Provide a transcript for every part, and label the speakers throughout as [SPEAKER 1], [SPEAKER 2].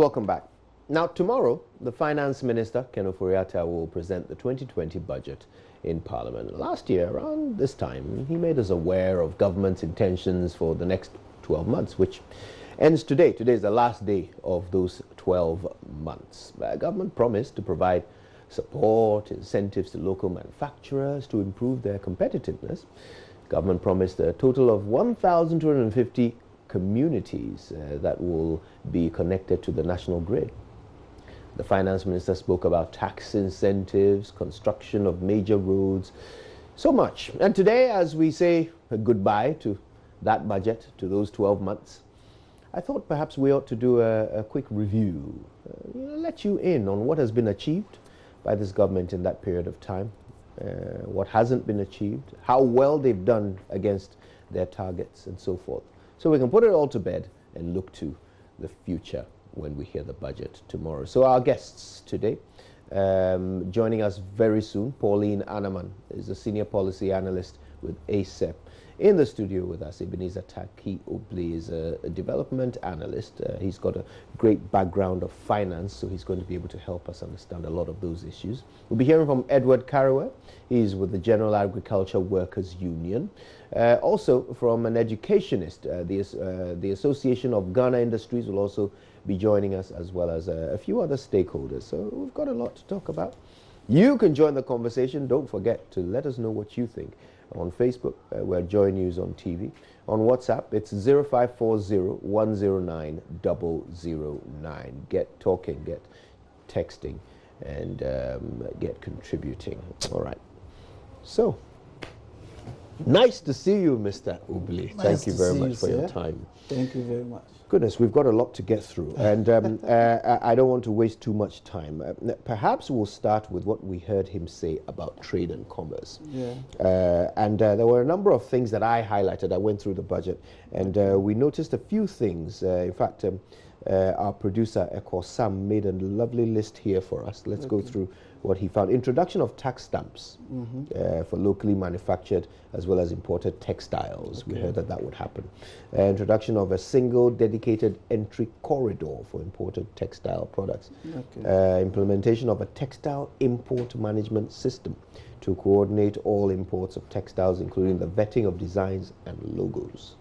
[SPEAKER 1] welcome back. Now, tomorrow, the Finance Minister, Ken Ofori-Atta, will present the 2020 budget in Parliament. Last year, around this time, he made us aware of government's intentions for the next 12 months, which ends today. Today is the last day of those 12 months. Government promised to provide support, incentives to local manufacturers to improve their competitiveness. Government promised a total of 1,250 communities that will be connected to the national grid. The Finance Minister spoke about tax incentives, construction of major roads, so much. And today, as we say goodbye to that budget, to those 12 months, I thought perhaps we ought to do a quick review, let you in on what has been achieved by this government in that period of time, what hasn't been achieved, how well they've done against their targets, and so forth. So we can put it all to bed and look to the future when we hear the budget tomorrow. So our guests today, joining us very soon, Pauline Anaman is a senior policy analyst with ASEP. In the studio with us, Ebenezer Tackie Oblie is a development analyst. He's got a great background of finance, so he's going to be able to help us understand a lot of those issues. We'll be hearing from Edward Karawe. He's with the General Agriculture Workers Union. Also from an educationist, the Association of Ghana Industries will also be joining us, as well as a few other stakeholders. So we've got a lot to talk about. You can join the conversation. Don't forget to let us know what you think. On Facebook, we're JoyNews on TV. On WhatsApp, it's 0540-109-009. Get talking, get texting, and get contributing. All right. So, nice to see you, Mr. Oblie. Thank you very much for your time.
[SPEAKER 2] Thank you very much.
[SPEAKER 1] Goodness, we've got a lot to get through, and I don't want to waste too much time. Perhaps we'll start with what we heard him say about trade and commerce.
[SPEAKER 2] Yeah.
[SPEAKER 1] There were a number of things that I highlighted. I went through the budget, and we noticed a few things. In fact, our producer, Eko Sam, made a lovely list here for us. Let's go through what he found. Introduction of tax stamps for locally manufactured as well as imported textiles. We heard that that would happen. Introduction of a single dedicated entry corridor for imported textile products. Implementation of a textile import management system to coordinate all imports of textiles, including the vetting of designs and logos.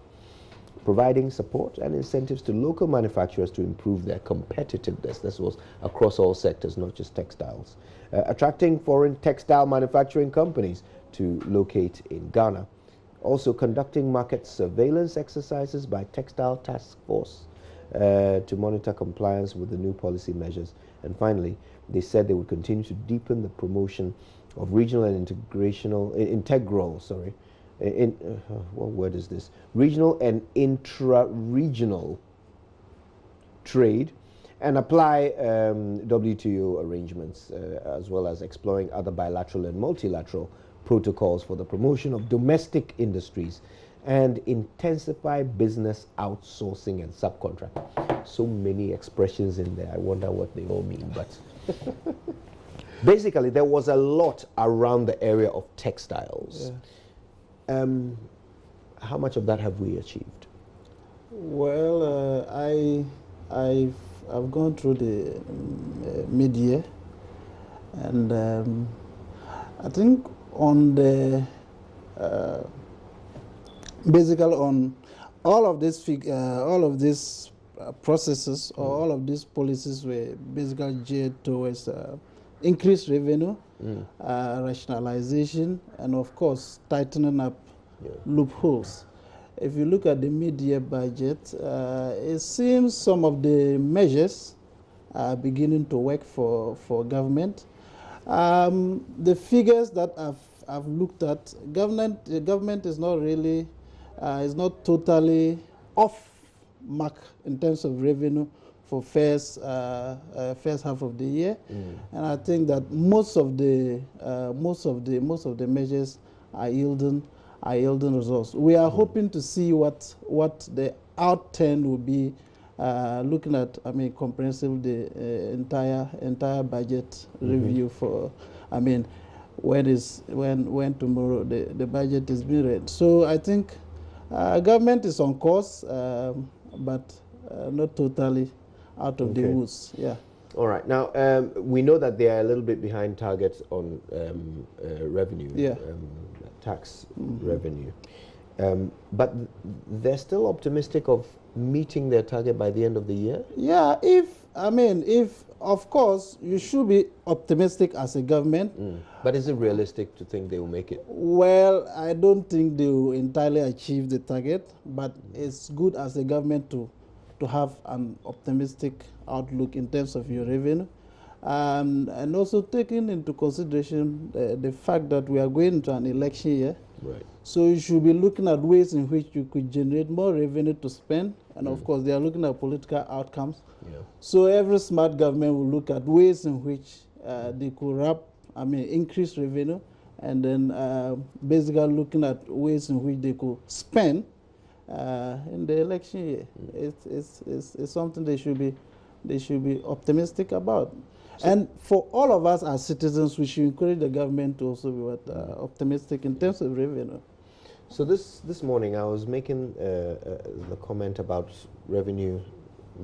[SPEAKER 1] Providing support and incentives to local manufacturers to improve their competitiveness. This was across all sectors, not just textiles. Attracting foreign textile manufacturing companies to locate in Ghana. Also conducting market surveillance exercises by Textile Task Force to monitor compliance with the new policy measures. And finally, they said they would continue to deepen the promotion of regional and what word is this? Regional and intra-regional trade, and apply WTO arrangements, as well as exploring other bilateral and multilateral protocols for the promotion of domestic industries and intensify business outsourcing and subcontracting. So many expressions in there. I wonder what they all mean, but basically there was a lot around the area of textiles.
[SPEAKER 2] Yeah.
[SPEAKER 1] How much of that have we achieved?
[SPEAKER 2] Well, I've gone through the mid-year, and I think on the basically on all of these processes or all of these policies were basically geared towards increased revenue, rationalization, and of course tightening up loopholes. If you look at the mid-year budget, it seems some of the measures are beginning to work for government. The figures that I've looked at, the government is not really, is not totally off mark in terms of revenue for first half of the year, and I think that most of the measures are yielding results. We are hoping to see what the outturn will be, looking at comprehensive the entire budget review for when tomorrow the budget is being read. So I think government is on course, but not totally out of the woods. Yeah.
[SPEAKER 1] All right. Now, we know that they are a little bit behind targets on revenue, tax revenue. But they're still optimistic of meeting their target by the end of the year?
[SPEAKER 2] Yeah, if, of course, you should be optimistic as a government.
[SPEAKER 1] But is it realistic to think they will make it?
[SPEAKER 2] Well, I don't think they will entirely achieve the target, but it's good as a government to have an optimistic outlook in terms of your revenue. And also taking into consideration the fact that we are going into an election year.
[SPEAKER 1] Right.
[SPEAKER 2] So you should be looking at ways in which you could generate more revenue to spend. And of course, they are looking at political outcomes. Yeah. So every smart government will look at ways in which they could increase revenue, and then basically looking at ways in which they could spend in the election year. It's something they should be optimistic about. So, and for all of us as citizens, we should encourage the government to also be optimistic in terms of revenue.
[SPEAKER 1] So this morning I was making the comment about revenue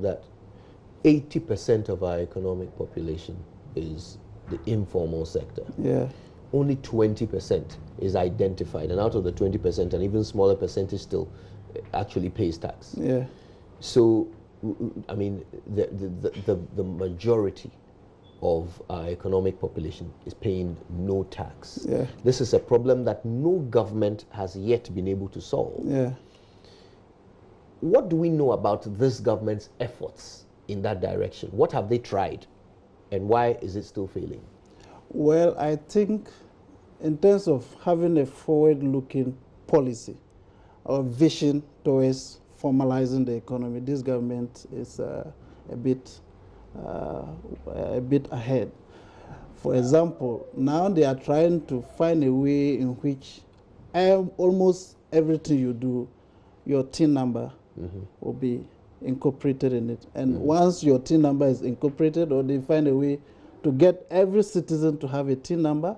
[SPEAKER 1] that 80% of our economic population is the informal sector.
[SPEAKER 2] Yeah.
[SPEAKER 1] Only 20% is identified, and out of the 20%, an even smaller percentage still actually pays tax.
[SPEAKER 2] Yeah.
[SPEAKER 1] So, I mean, the majority of our economic population is paying no tax.
[SPEAKER 2] Yeah.
[SPEAKER 1] This is a problem that no government has yet been able to solve.
[SPEAKER 2] Yeah.
[SPEAKER 1] What do we know about this government's efforts in that direction? What have they tried, and why is it still failing?
[SPEAKER 2] Well, I think in terms of having a forward-looking policy or vision towards formalizing the economy, this government is a bit ahead. For example, now they are trying to find a way in which almost everything you do, your TIN number will be incorporated in it. And once your TIN number is incorporated, or they find a way to get every citizen to have a TIN number,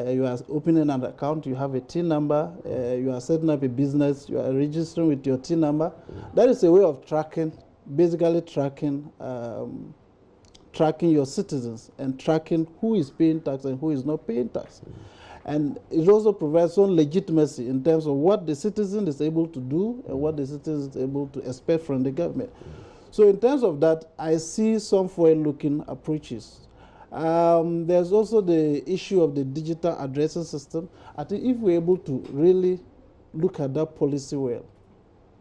[SPEAKER 2] you are opening an account, you have a TIN number, you are setting up a business, you are registering with your TIN number. That is a way of tracking, basically tracking your citizens and tracking who is paying tax and who is not paying tax. And it also provides some legitimacy in terms of what the citizen is able to do and what the citizen is able to expect from the government. So in terms of that, I see some forward-looking approaches. There's also the issue of the digital addressing system. I think if we're able to really look at that policy well,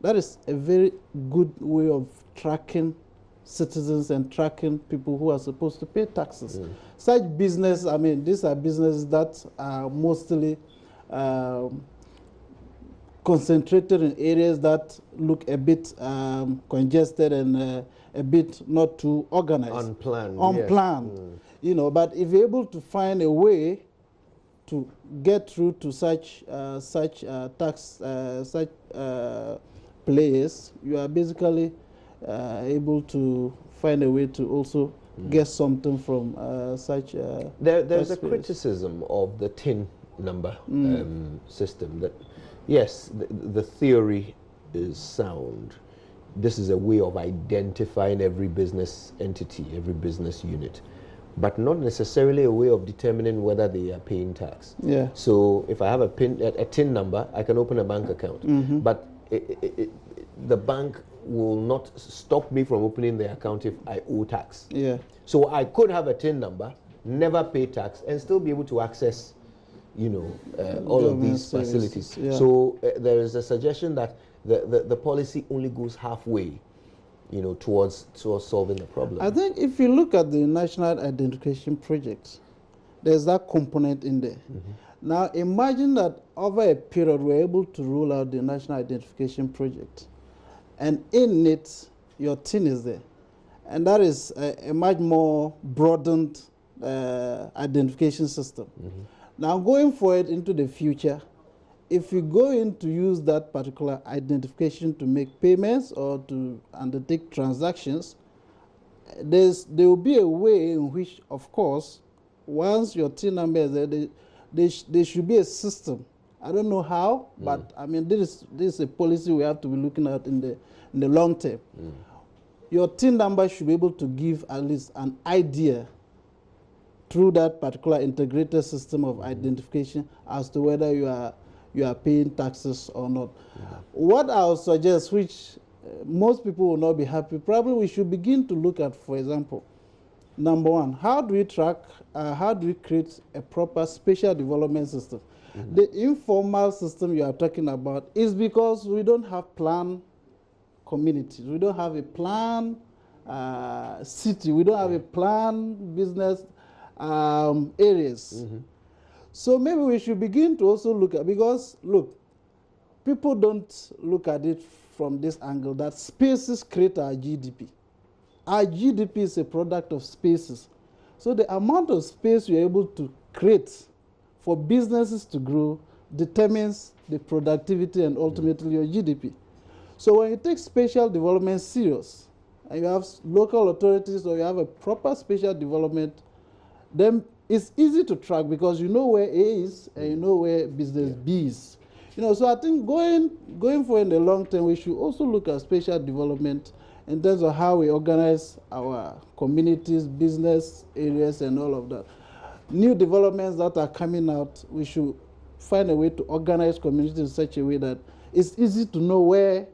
[SPEAKER 2] that is a very good way of tracking citizens and tracking people who are supposed to pay taxes. Such business, I mean, these are businesses that are mostly concentrated in areas that look a bit congested and a bit not too organized.
[SPEAKER 1] Unplanned.
[SPEAKER 2] Yes. You know, but if you're able to find a way to get through to such players, you are basically able to find a way to also get something from such.
[SPEAKER 1] There's a criticism of the TIN number system that, yes, the theory is sound. This is a way of identifying every business entity, every business unit, but not necessarily a way of determining whether they are paying tax.
[SPEAKER 2] Yeah.
[SPEAKER 1] So if I have a TIN number, I can open a bank account, but the bank will not stop me from opening the account if I owe tax.
[SPEAKER 2] Yeah.
[SPEAKER 1] So I could have a TIN number, never pay tax, and still be able to access, you know, all of these facilities.
[SPEAKER 2] Yeah.
[SPEAKER 1] So there is a suggestion that the policy only goes halfway, you know, towards solving the problem.
[SPEAKER 2] I think if you look at the National Identification Project, there's that component in there. Now imagine that over a period we're able to roll out the National Identification Project, and in it your TIN is there, and that is a much more broadened identification system. Now going forward into the future, if you go in to use that particular identification to make payments or to undertake transactions, there will be a way in which, of course, once your TIN number is there, there should be a system. I don't know how, but I mean, this is a policy we have to be looking at in the long term, your team number should be able to give at least an idea through that particular integrated system of identification as to whether you are paying taxes or not. What I would suggest, which most people will not be happy, probably we should begin to look at, for example, number one, how do we track, how do we create a proper spatial development system? The informal system you are talking about is because we don't have planned communities. We don't have a planned city. We don't have a planned business areas. So maybe we should begin to also look at, because look, people don't look at it from this angle that spaces create our GDP. Our GDP is a product of spaces. So the amount of space you're able to create for businesses to grow determines the productivity and ultimately your GDP. So when you take spatial development serious, and you have local authorities or you have a proper spatial development, then it's easy to track because you know where A is and you know where business B is. You know, so I think going for in the long term, we should also look at spatial development in terms of how we organize our communities, business areas, and all of that. New developments that are coming out, we should find a way to organize communities in such a way that it's easy to know where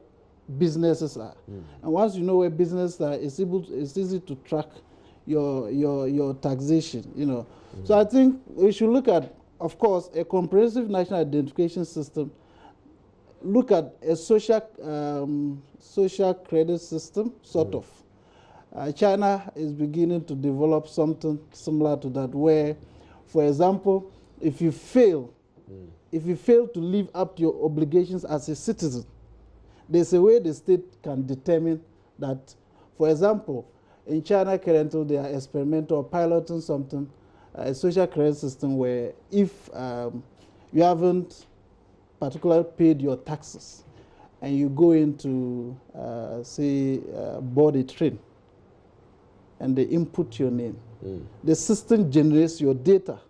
[SPEAKER 2] businesses are. And once you know where businesses are, it's easy to track your taxation, you know. So I think we should look at, of course, a comprehensive national identification system, look at a social credit system, sort of. China is beginning to develop something similar to that, where, for example, if you fail to live up to your obligations as a citizen, there's a way the state can determine that. For example, in China currently they are experimental or piloting something, a social credit system where if you haven't particularly paid your taxes and you go into, say, board a train and they input your name, the system generates your data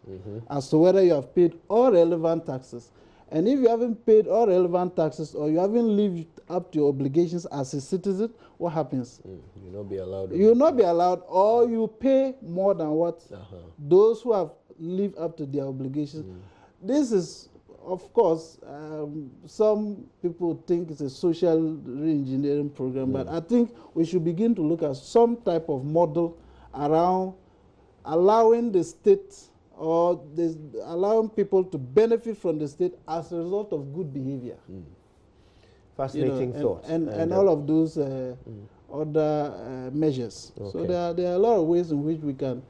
[SPEAKER 2] as to whether you have paid all relevant taxes. And if you haven't paid all relevant taxes or you haven't lived up to your obligations as a citizen, what happens?
[SPEAKER 1] You'll not be allowed.
[SPEAKER 2] You will not be allowed, or you pay more than what those who have lived up to their obligations. This is, of course, some people think it's a social re-engineering program, but I think we should begin to look at some type of model around allowing the state or allowing people to benefit from the state as a result of good behavior.
[SPEAKER 1] Fascinating thoughts.
[SPEAKER 2] And all of those other measures. Okay. So there are a lot of ways in which we can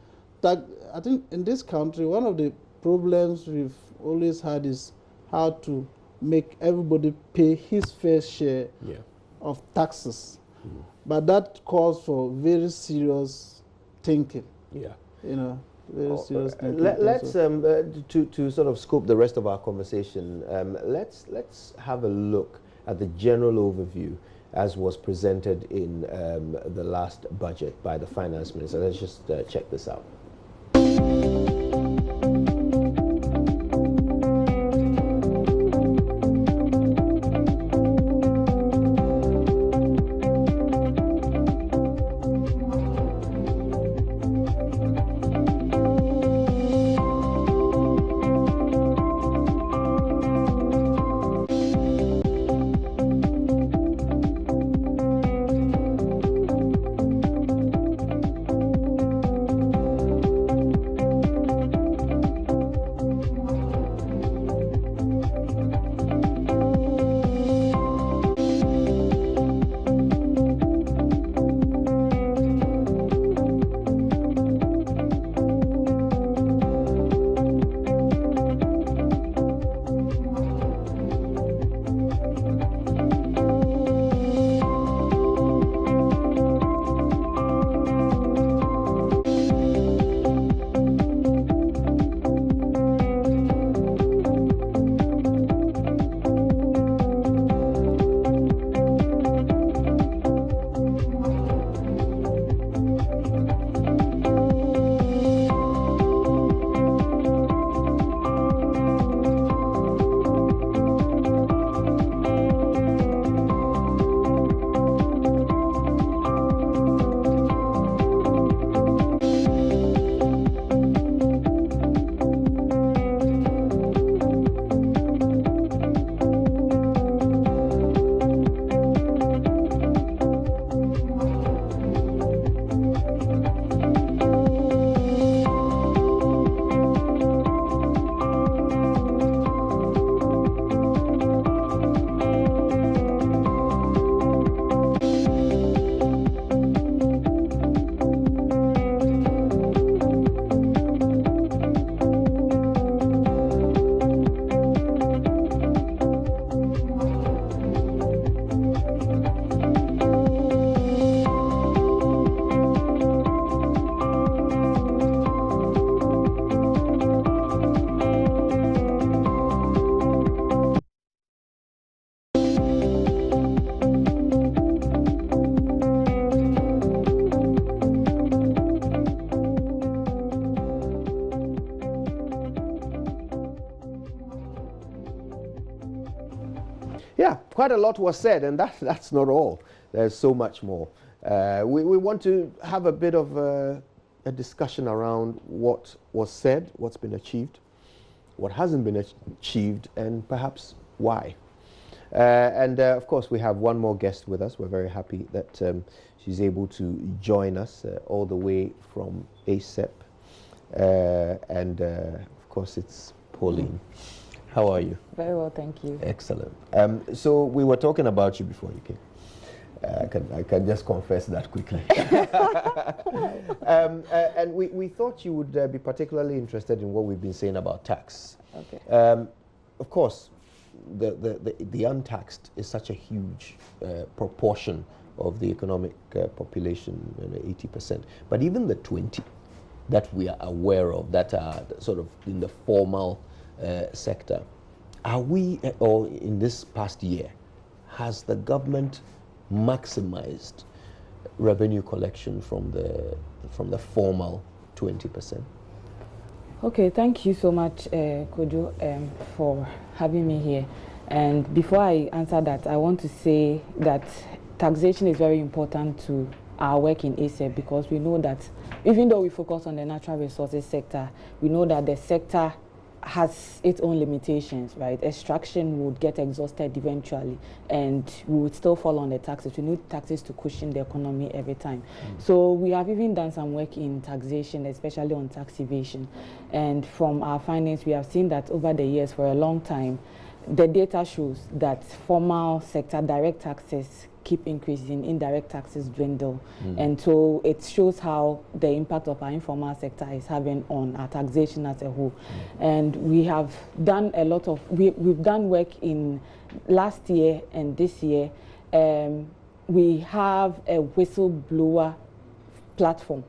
[SPEAKER 2] tag. I think in this country, one of the problems we've always had is how to make everybody pay his fair share of taxes. But that calls for very serious thinking. You know.
[SPEAKER 1] Let's to sort of scope the rest of our conversation. Let's have a look at the general overview as was presented in the last budget by the finance minister. Let's just check this out. quite a lot was said, and that's not all. There's so much more. We want to have a bit of a discussion around what was said, what's been achieved, what hasn't been achieved, and perhaps why. Of course, we have one more guest with us. We're very happy that she's able to join us all the way from ASEP. Of course, it's Pauline. How are you?
[SPEAKER 3] Very well, thank you.
[SPEAKER 1] Excellent. So we were talking about you before you came. I can just confess that quickly. And we thought you would be particularly interested in what we've been saying about tax.
[SPEAKER 3] Okay.
[SPEAKER 1] Of course, the untaxed is such a huge proportion of the economic population, 80%. But even the 20 that we are aware of, that are sort of in the formal sector, are we, or in this past year, has the government maximized revenue collection from the formal 20%?
[SPEAKER 3] Okay, thank you so much, Kojo, for having me here. And before I answer that, I want to say that taxation is very important to our work in ASEP, because we know that even though we focus on the natural resources sector, we know that the sector has its own limitations, right? Extraction would get exhausted eventually, and we would still fall on the taxes. We need taxes to cushion the economy every time. So we have even done some work in taxation, especially on tax evasion. And from our findings, we have seen that over the years, for a long time, the data shows that formal sector direct taxes keep increasing, indirect taxes dwindle. And so it shows how the impact of our informal sector is having on our taxation as a whole. And we have done a lot of, we've done work in last year and this year. We have a whistleblower platform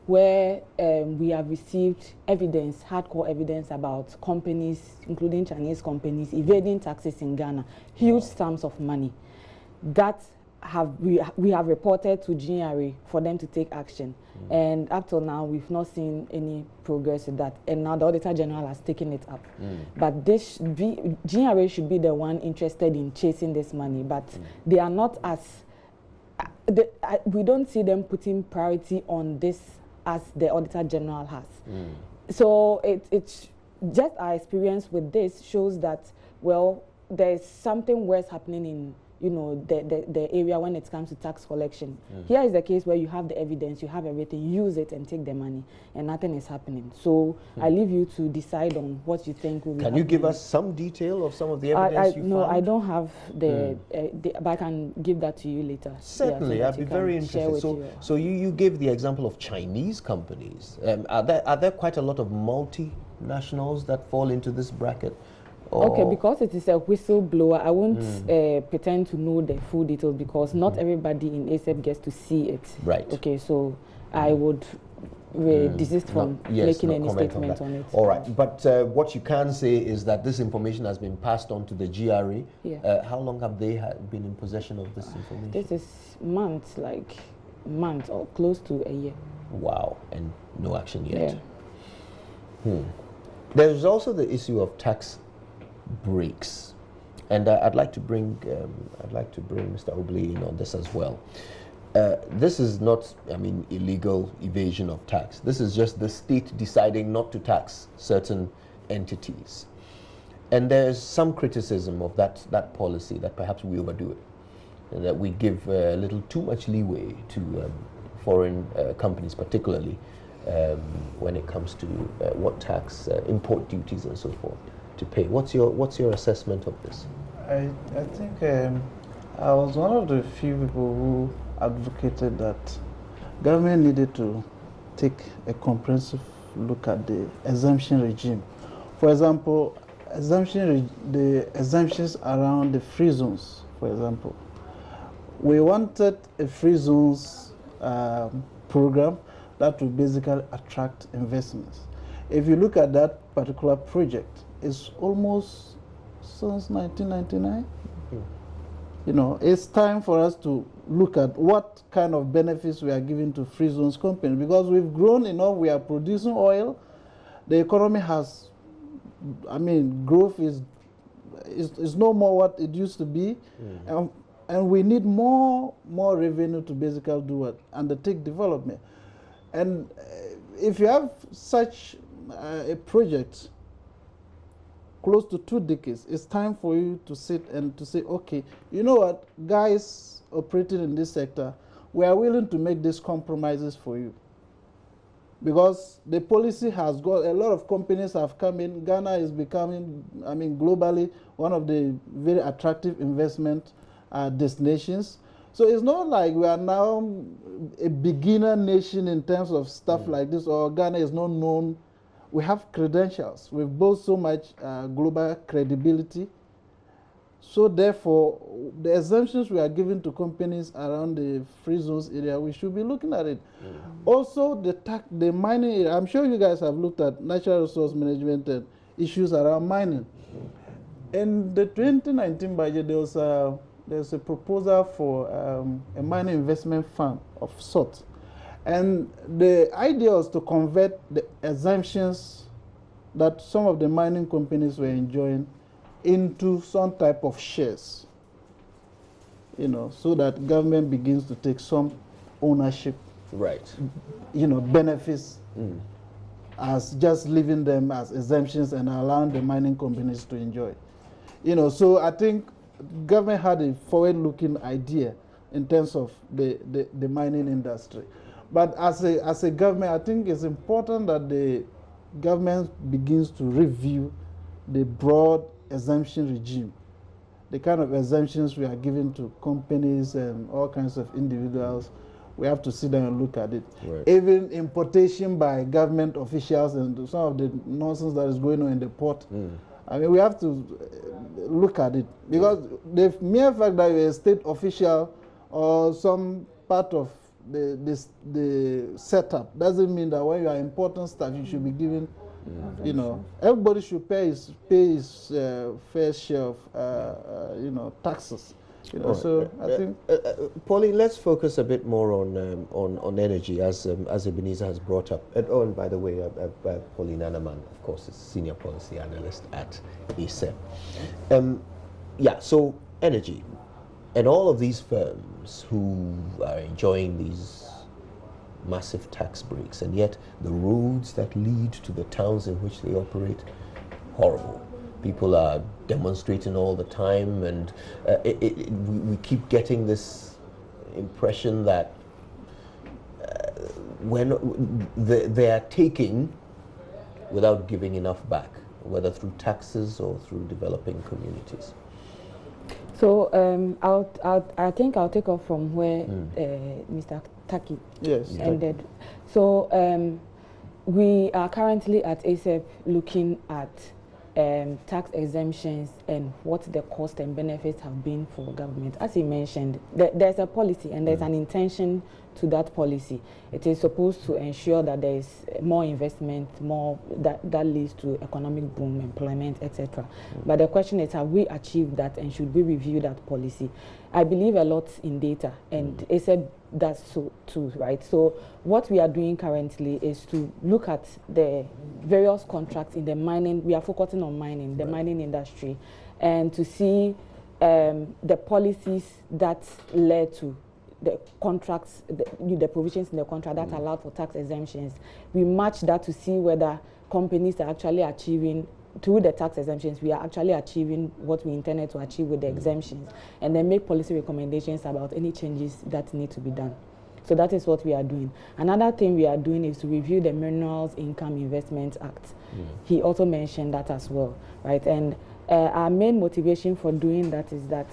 [SPEAKER 3] where we have received evidence, hardcore evidence about companies, including Chinese companies, evading taxes in Ghana, huge sums of money. That we have reported to GRA for them to take action. And up till now, we've not seen any progress with that. And now the Auditor General has taken it up. But this GRA should be the one interested in chasing this money, but they are not as, we don't see them putting priority on this as the Auditor General has. So it's just our experience with this shows that, well, there's something worse happening in the area when it comes to tax collection. Here is the case where you have the evidence, you have everything, use it and take the money, and nothing is happening. So I leave you to decide on what you think will be happening.
[SPEAKER 1] Can you give us some detail of some of the evidence you found?
[SPEAKER 3] No, I don't have but I can give that to you later.
[SPEAKER 1] Certainly,
[SPEAKER 3] so
[SPEAKER 1] I'd be very interested. So you gave the example of Chinese companies. Are there quite a lot of multinationals that fall into this bracket?
[SPEAKER 3] Okay, because it is a whistleblower, I won't pretend to know the full details, because not everybody in ASEP gets to see it.
[SPEAKER 1] Right.
[SPEAKER 3] Okay, so I would desist from making any statement on it.
[SPEAKER 1] All right, but what you can say is that this information has been passed on to the GRA.
[SPEAKER 3] Yeah.
[SPEAKER 1] How long have they been in possession of this information?
[SPEAKER 3] This is months, like months or close to a year.
[SPEAKER 1] Wow, and no action yet.
[SPEAKER 3] Yeah.
[SPEAKER 1] There's also the issue of tax breaks, and I'd like to bring Mr. Oblie in on this as well. This is not, illegal evasion of tax. This is just the state deciding not to tax certain entities, and there's some criticism of that policy, that perhaps we overdo it, and that we give a little too much leeway to foreign companies, particularly when it comes to what tax, import duties, and so forth, to pay. What's your assessment of this?
[SPEAKER 2] I think I was one of the few people who advocated that government needed to take a comprehensive look at the exemption regime. For example, the exemptions around the free zones, for example. We wanted a free zones program that would basically attract investments. If you look at that particular project, it's almost since 1999. It's time for us to look at what kind of benefits we are giving to free zones companies, because we've grown enough, we are producing oil, the economy has, growth is is no more what it used to be, and we need more revenue to basically do what? Undertake development. And if you have such a project close to 2 decades, it's time for you to sit and to say, okay, you know what, guys operating in this sector, we are willing to make these compromises for you. Because the policy has got, a lot of companies have come in. Ghana is becoming, I mean, globally, one of the very attractive investment destinations. So it's not like we are now a beginner nation in terms of stuff like this, or Ghana is not known. We have credentials. We've built so much global credibility. So therefore, the exemptions we are giving to companies around the free zones area, we should be looking at it. Also, the mining area, I'm sure you guys have looked at natural resource management and issues around mining. In the 2019 budget, there's a proposal for a mining investment fund of sorts. And the idea was to convert the exemptions that some of the mining companies were enjoying into some type of shares, you know, so that government begins to take some ownership,
[SPEAKER 1] right,
[SPEAKER 2] you know, benefits as just leaving them as exemptions and allowing the mining companies to enjoy. You know, so I think government had a forward-looking idea in terms of the mining industry. But as a government, I think it's important that the government begins to review the broad exemption regime, the kind of exemptions we are giving to companies and all kinds of individuals. We have to sit down and look at it. Right. Even importation by government officials and some of the nonsense that is going on in the port. I mean, we have to look at it, because the mere fact that you're a state official or some part of the setup doesn't mean that when you are important stuff, you should be given. You know, everybody should pay his fair share of you know, taxes. You know, right. So I think,
[SPEAKER 1] Pauline, let's focus a bit more on energy, as Ebenezer has brought up. And by the way, Pauline Anaman, of course, is senior policy analyst at ASEP. Yeah, so energy, and all of these firms who are enjoying these massive tax breaks, and yet the roads that lead to the towns in which they operate, horrible. People are demonstrating all the time, and we keep getting this impression that when they are taking without giving enough back, whether through taxes or through developing communities. So
[SPEAKER 3] I think I'll take off from where Mr. Tackie ended. So we are currently at ASEP looking at tax exemptions and what the cost and benefits have been for government. As he mentioned, there's a policy and there's an intention to that policy. It is supposed to ensure that there is more investment, more that leads to economic boom, employment, etc. But the question is, have we achieved that, and should we review that policy? I believe a lot in data, and ASEP does so too, right? So what we are doing currently is to look at the various contracts in the mining. We are focusing on mining, the mining industry, and to see the policies that led to the contracts, the provisions in the contract that allowed for tax exemptions. We match that to see whether companies are actually achieving, through the tax exemptions, we are actually achieving what we intended to achieve with the exemptions, and then make policy recommendations about any changes that need to be done. So that is what we are doing. Another thing we are doing is to review the Minerals Income Investment Act. He also mentioned that as well, right? And our main motivation for doing that is that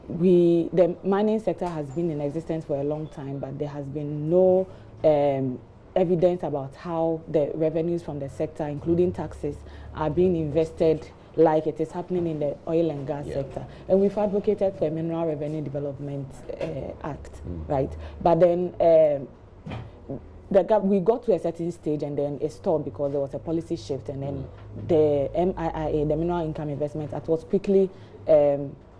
[SPEAKER 3] the mining sector has been in existence for a long time, but there has been no evidence about how the revenues from the sector, including taxes, are being invested like it is happening in the oil and gas sector. And we've advocated for a Mineral Revenue Development Act, right? But then we got to a certain stage and then it stopped because there was a policy shift, and then the MIIA, the Mineral Income Investment Act, was quickly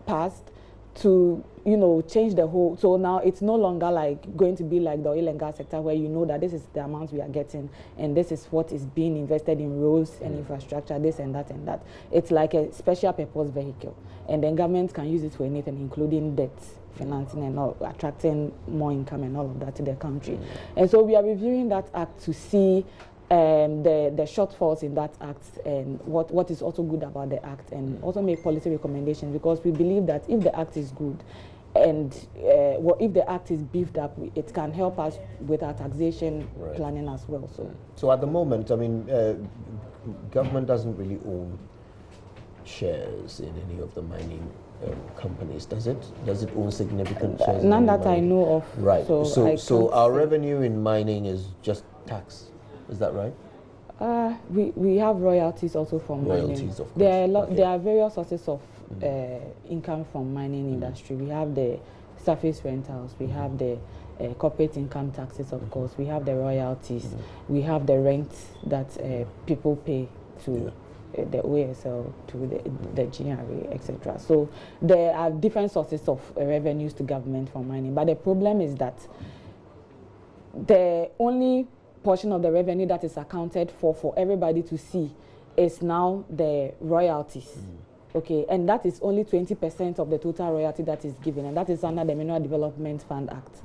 [SPEAKER 3] passed. to, you know, change the whole. So now it's no longer like going to be like the oil and gas sector where you know that this is the amount we are getting and this is what is being invested in roads and infrastructure, this and that and that. It's like a special purpose vehicle, and then government can use it for anything, including debt financing and all, attracting more income and all of that to the country. And so we are reviewing that act to see the shortfalls in that act and what is also good about the act, and also make policy recommendations, because we believe that if the act is good and if the act is beefed up, it can help us with our taxation planning as well.
[SPEAKER 1] So at the moment, I mean, government doesn't really own shares in any of the mining companies, does it? Does it own significant shares?
[SPEAKER 3] None that I know of.
[SPEAKER 1] Right. So our revenue in mining is just tax. Is that right?
[SPEAKER 3] We have royalties also from mining.
[SPEAKER 1] Of course.
[SPEAKER 3] There are various sources of income from mining industry. We have the surface rentals, we have the corporate income taxes, of course, we have the royalties, we have the rent that people pay to the OSL, to the GRA, etc. So there are different sources of revenues to government from mining, but the problem is that the only portion of the revenue that is accounted for everybody to see is now the royalties. Okay, and that is only 20% of the total royalty that is given, and that is under the Mineral Development Fund Act.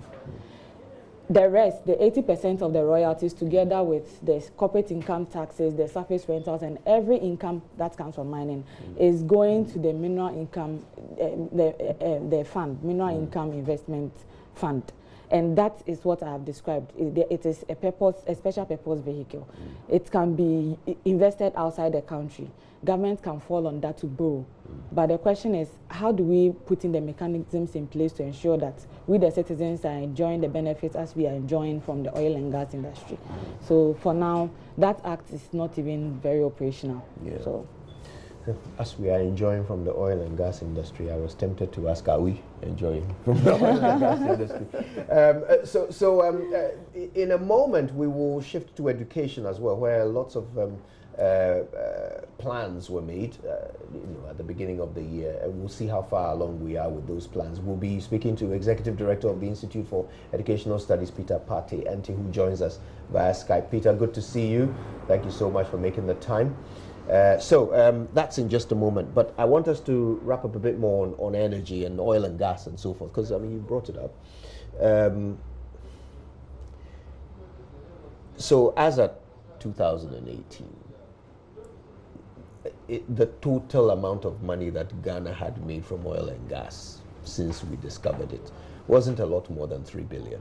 [SPEAKER 3] The rest, the 80% of the royalties, together with the corporate income taxes, the surface rentals, and every income that comes from mining, is going to the mineral income, the fund, Mineral Income Investment Fund. And that is what I have described. It is a special purpose vehicle. It can be invested outside the country. Government can fall on that to borrow. But the question is, how do we put in the mechanisms in place to ensure that we, the citizens, are enjoying the benefits as we are enjoying from the oil and gas industry? So for now, that act is not even very operational. So,
[SPEAKER 1] as we are enjoying from the oil and gas industry, I was tempted to ask, are we enjoying from the oil and gas industry? In a moment, we will shift to education as well, where lots of plans were made at the beginning of the year, and we'll see how far along we are with those plans. We'll be speaking to Executive Director of the Institute for Educational Studies, Peter Partey-Enti, who joins us via Skype. Peter, good to see you. Thank you so much for making the time. That's in just a moment, but I want us to wrap up a bit more on energy and oil and gas and so forth, because I mean, you brought it up. So as at 2018, the total amount of money that Ghana had made from oil and gas since we discovered it wasn't a lot more than 3 billion.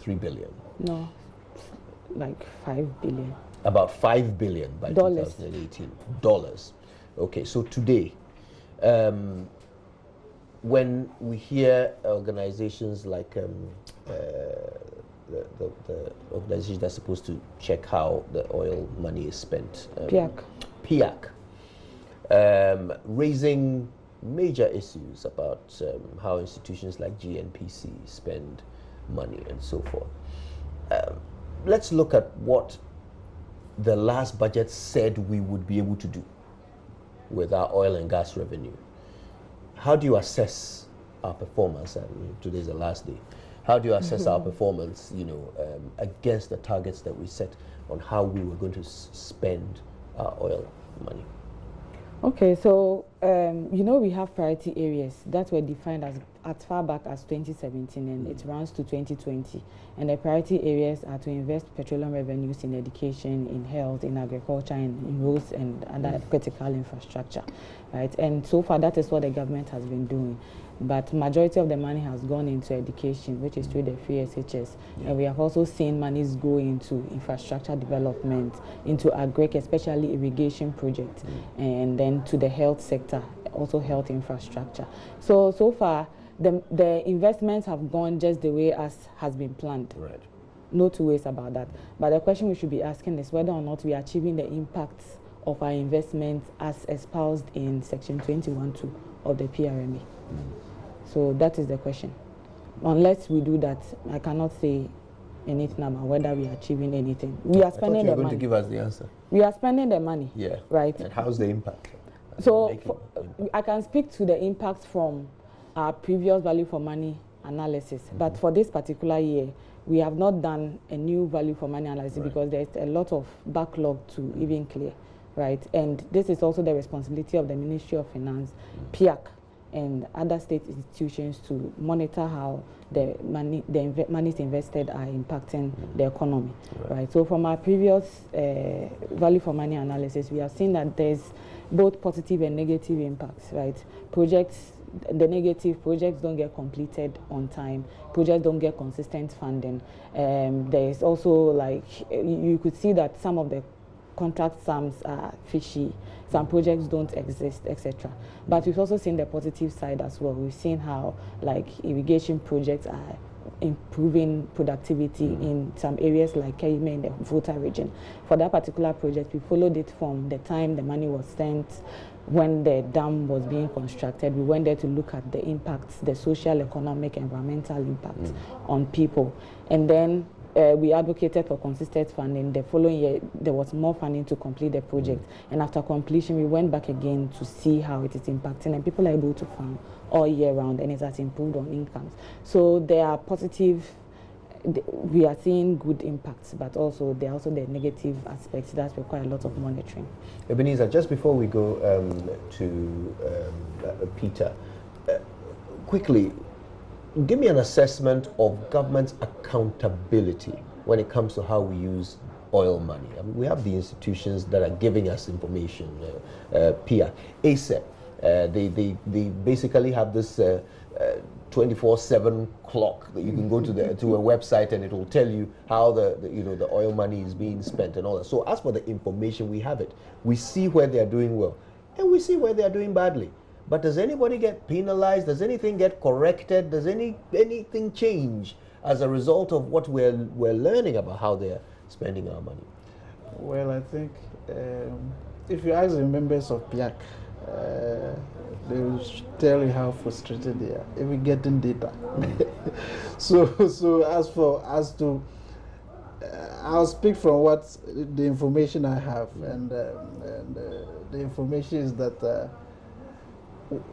[SPEAKER 1] 3 billion.
[SPEAKER 3] No, like 5 billion.
[SPEAKER 1] About 5 billion by 2018 dollars. Okay, so today, when we hear organizations like the organization that's supposed to check how the oil money is spent, PIAC, raising major issues about how institutions like GNPC spend money and so forth. Let's look at what the last budget said we would be able to do with our oil and gas revenue. How do you assess our performance? Today's the last day. How do you assess our performance, against the targets that we set on how we were going to spend our oil money?
[SPEAKER 3] Okay, so we have priority areas that were defined as far back as 2017, and it runs to 2020. And the priority areas are to invest petroleum revenues in education, in health, in agriculture, and in roads and other critical infrastructure, right? And so far, that is what the government has been doing. But majority of the money has gone into education, which is through the free SHS. And we have also seen monies go into infrastructure development, into agric, especially irrigation projects, and then to the health sector, also health infrastructure. So far, the investments have gone just the way as has been planned.
[SPEAKER 1] Right.
[SPEAKER 3] No two ways about that. But the question we should be asking is whether or not we are achieving the impacts of our investments as espoused in Section 21(2) of the PRMA. So that is the question. Unless we do that, I cannot say anything about whether we are achieving anything. We are spending the money.
[SPEAKER 1] You were going to give us the answer.
[SPEAKER 3] We are spending the money.
[SPEAKER 1] Yeah.
[SPEAKER 3] Right.
[SPEAKER 1] And how's the impact?
[SPEAKER 3] So I can speak to the impact from our previous value for money analysis, but for this particular year, we have not done a new value for money analysis because there's a lot of backlog to even clear, right? And this is also the responsibility of the Ministry of Finance, PIAC, and other state institutions to monitor how the monies invested are impacting the economy, right? So from our previous value for money analysis, we have seen that there's both positive and negative impacts, right? The negative projects don't get completed on time, projects don't get consistent funding. There's also, like, you could see that some of the contract sums are fishy, some projects don't exist, etc. But we've also seen the positive side as well. We've seen how, like, irrigation projects are improving productivity in some areas like Kayime in the Volta region. For that particular project, we followed it from the time the money was spent, when the dam was being constructed. We went there to look at the impacts, the social, economic, environmental impacts on people. And then we advocated for consistent funding. The following year, there was more funding to complete the project. And after completion, we went back again to see how it is impacting, and people are able to farm all year round, and it has improved on incomes. So there are positive, we are seeing good impacts, but also there are also the negative aspects that require a lot of monitoring.
[SPEAKER 1] Ebenezer, just before we go to Peter, quickly, give me an assessment of government's accountability when it comes to how we use oil money. I mean, we have the institutions that are giving us information, PIA, ASEP. They basically have this 24/7 clock that you can go to a website and it will tell you how the oil money is being spent and all that. So as for the information, we have it. We see where they are doing well, and we see where they are doing badly. But does anybody get penalized? Does anything get corrected? Does anything change as a result of what we're learning about how they're spending our money?
[SPEAKER 2] Well, I think if you ask the members of PIAC, they will tell you how frustrated they are even getting data. So I'll speak from what the information I have, and the information is that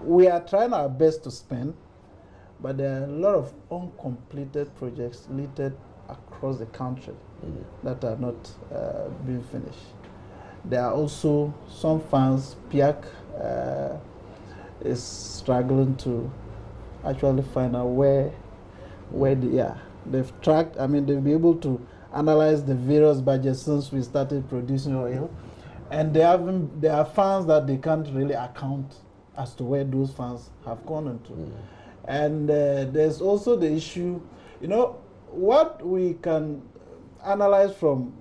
[SPEAKER 2] we are trying our best to spend, but there are a lot of uncompleted projects littered across the country that are not being finished. There are also some funds, PIAC is struggling to actually find out where they've tracked. I mean, they'll be able to analyze the various budgets since we started producing oil, and there are funds that they can't really account as to where those funds have gone into. And there's also the issue, what we can analyze from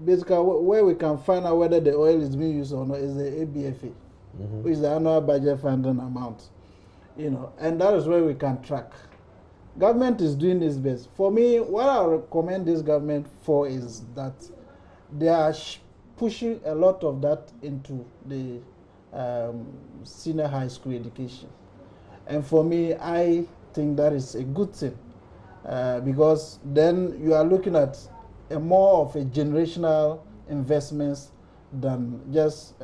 [SPEAKER 2] basically where we can find out whether the oil is being used or not is the ABFA, which is the annual budget funding amount, and that is where we can track. Government is doing its best. For me, what I recommend this government for is that they are pushing a lot of that into the senior high school education. And for me, I think that is a good thing because then you are looking at more of a generational investments than just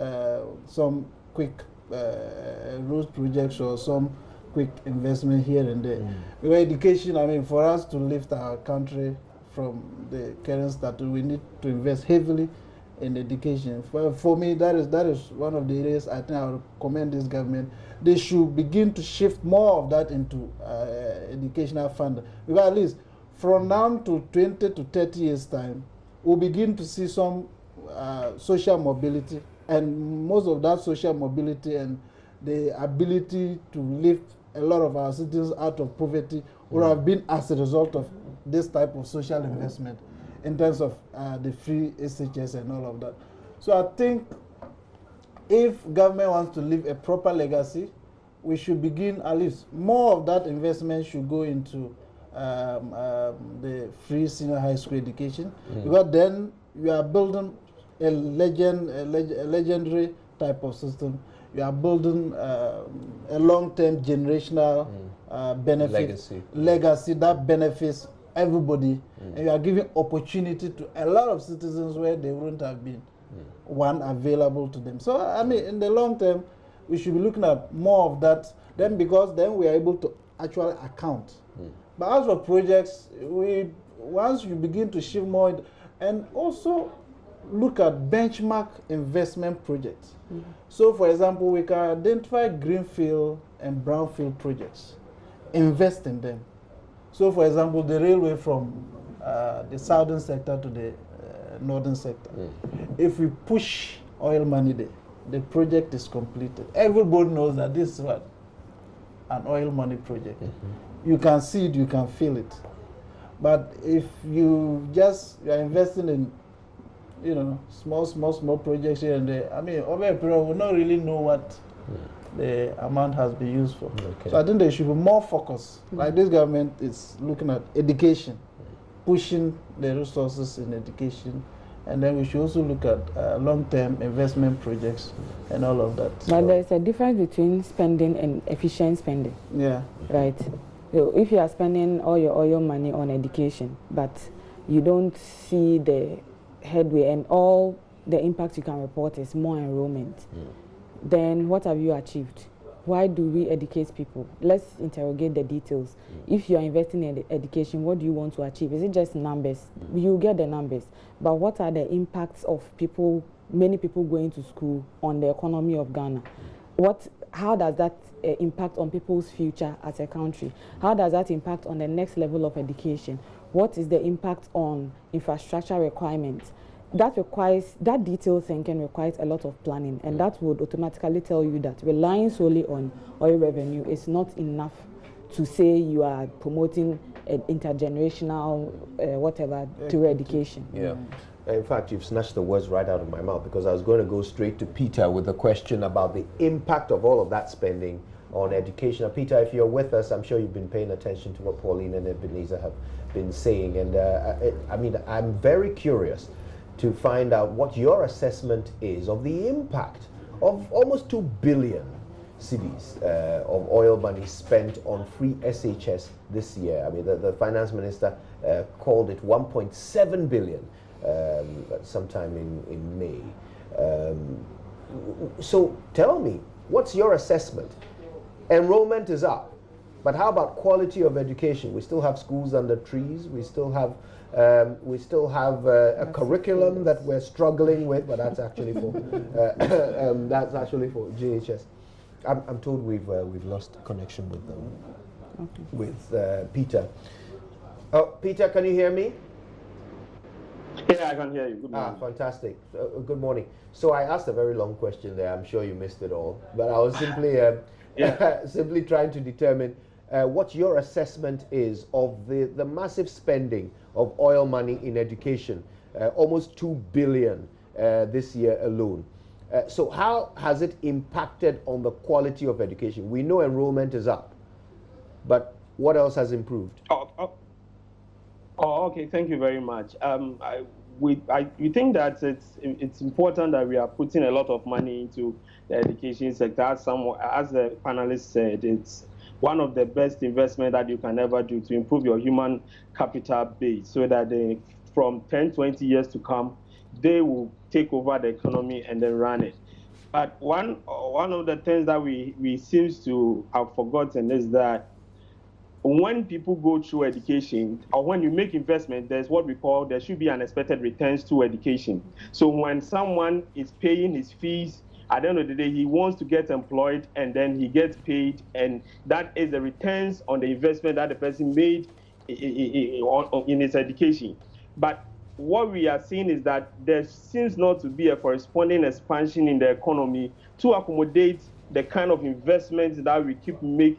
[SPEAKER 2] some quick road projects or some quick investment here and there. Because education, I mean, for us to lift our country from the current status, we need to invest heavily in education. For me, that is one of the areas I think I would recommend this government. They should begin to shift more of that into educational funding. Because at least from now to 20 to 30 years' time, we'll begin to see some social mobility, and most of that social mobility and the ability to lift a lot of our citizens out of poverty would have been as a result of this type of social investment in terms of the free SHS and all of that. So I think if government wants to leave a proper legacy, we should begin, at least more of that investment should go into the free senior high school education, because then you are building a legendary type of system. You are building a long-term generational benefit, legacy that benefits everybody, and you are giving opportunity to a lot of citizens where they wouldn't have been one available to them. So I mean, in the long term, we should be looking at more of that. Then because then we are able to actually account. But as for projects, once you begin to shift more, and also look at benchmark investment projects. So, for example, we can identify greenfield and brownfield projects, invest in them. So, for example, the railway from the southern sector to the northern sector. If we push oil money there, the project is completed. Everybody knows that this is what? An oil money project. You can see it, you can feel it. But if you are investing in, you know, small projects here and there, I mean, over a period, we'll not really know what the amount has been used for. So I think there should be more focus. Like this government is looking at education, pushing the resources in education, and then we should also look at long-term investment projects and all of that.
[SPEAKER 3] But there's a difference between spending and efficient spending.
[SPEAKER 2] Yeah.
[SPEAKER 3] Right. So if you are spending all your oil money on education, but you don't see the headway and all the impact you can report is more enrollment, then what have you achieved? Why do we educate people? Let's interrogate the details. If you are investing in education, what do you want to achieve? Is it just numbers? You get the numbers, but what are the impacts of many people going to school on the economy of Ghana? How does that impact on people's future as a country? How does that impact on the next level of education? What is the impact on infrastructure requirements? That detailed thinking requires a lot of planning, and that would automatically tell you that relying solely on oil revenue is not enough to say you are promoting an intergenerational whatever through education.
[SPEAKER 1] Yeah. In fact, you've snatched the words right out of my mouth, because I was going to go straight to Peter with a question about the impact of all of that spending on education. Now, Peter, if you're with us, I'm sure you've been paying attention to what Pauline and Ebenezer have been saying. And I mean, I'm very curious to find out what your assessment is of the impact of almost 2 billion cedis of oil money spent on free SHS this year. I mean, the finance minister called it 1.7 billion sometime in May. So tell me, what's your assessment? Enrollment is up, but how about quality of education? We still have schools under trees. We still have a curriculum that we're struggling with, but that's actually for GHS. I'm told we've lost connection with them, with Peter. Oh, Peter, can you hear me?
[SPEAKER 4] Yeah, I can hear you. Good morning.
[SPEAKER 1] Fantastic. Good morning. So I asked a very long question there. I'm sure you missed it all, but I was simply simply trying to determine what your assessment is of the massive spending of oil money in education, almost 2 billion this year alone. So how has it impacted on the quality of education? We know enrollment is up, but what else has improved?
[SPEAKER 4] Okay. Thank you very much. We think that it's important that we are putting a lot of money into the education sector. As the panelists said, it's one of the best investments that you can ever do to improve your human capital base, so that from 10, 20 years to come, they will take over the economy and then run it. But one of the things that we seem to have forgotten is that when people go through education, or when you make investment, there should be unexpected returns to education. So when someone is paying his fees, at the end of the day, he wants to get employed, and then he gets paid, and that is the returns on the investment that the person made in his education. But what we are seeing is that there seems not to be a corresponding expansion in the economy to accommodate the kind of investments that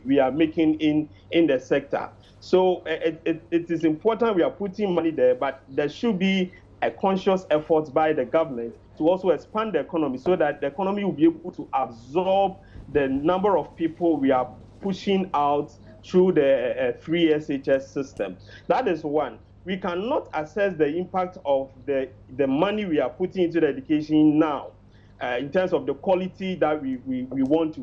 [SPEAKER 4] we are making in the sector. So it is important we are putting money there, but there should be a conscious effort by the government to also expand the economy, so that the economy will be able to absorb the number of people we are pushing out through the free SHS system. That is one. We cannot assess the impact of the money we are putting into the education now. In terms of the quality that we would want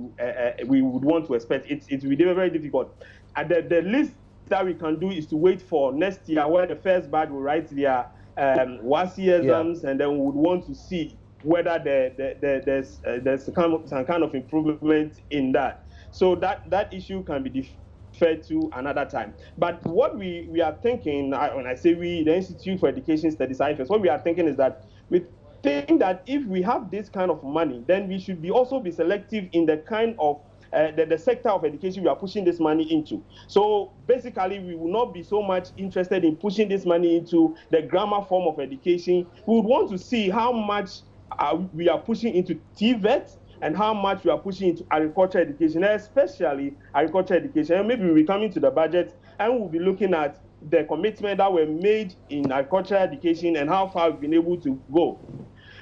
[SPEAKER 4] to expect, it will be very difficult. The least that we can do is to wait for next year, where the first batch will write their WASI exams, and then we would want to see whether there's some kind of improvement in that. So that issue can be deferred to another time. But what we are thinking, when I say we, the Institute for Education Studies, IFS, what we are thinking is that we think that if we have this kind of money, then we should also be selective in the kind of the sector of education we are pushing this money into. So basically, we will not be so much interested in pushing this money into the grammar form of education. We would want to see how much we are pushing into TVET and how much we are pushing into agriculture education, especially agriculture education. And maybe we'll be coming to the budget and we'll be looking at the commitment that were made in agriculture education and how far we've been able to go.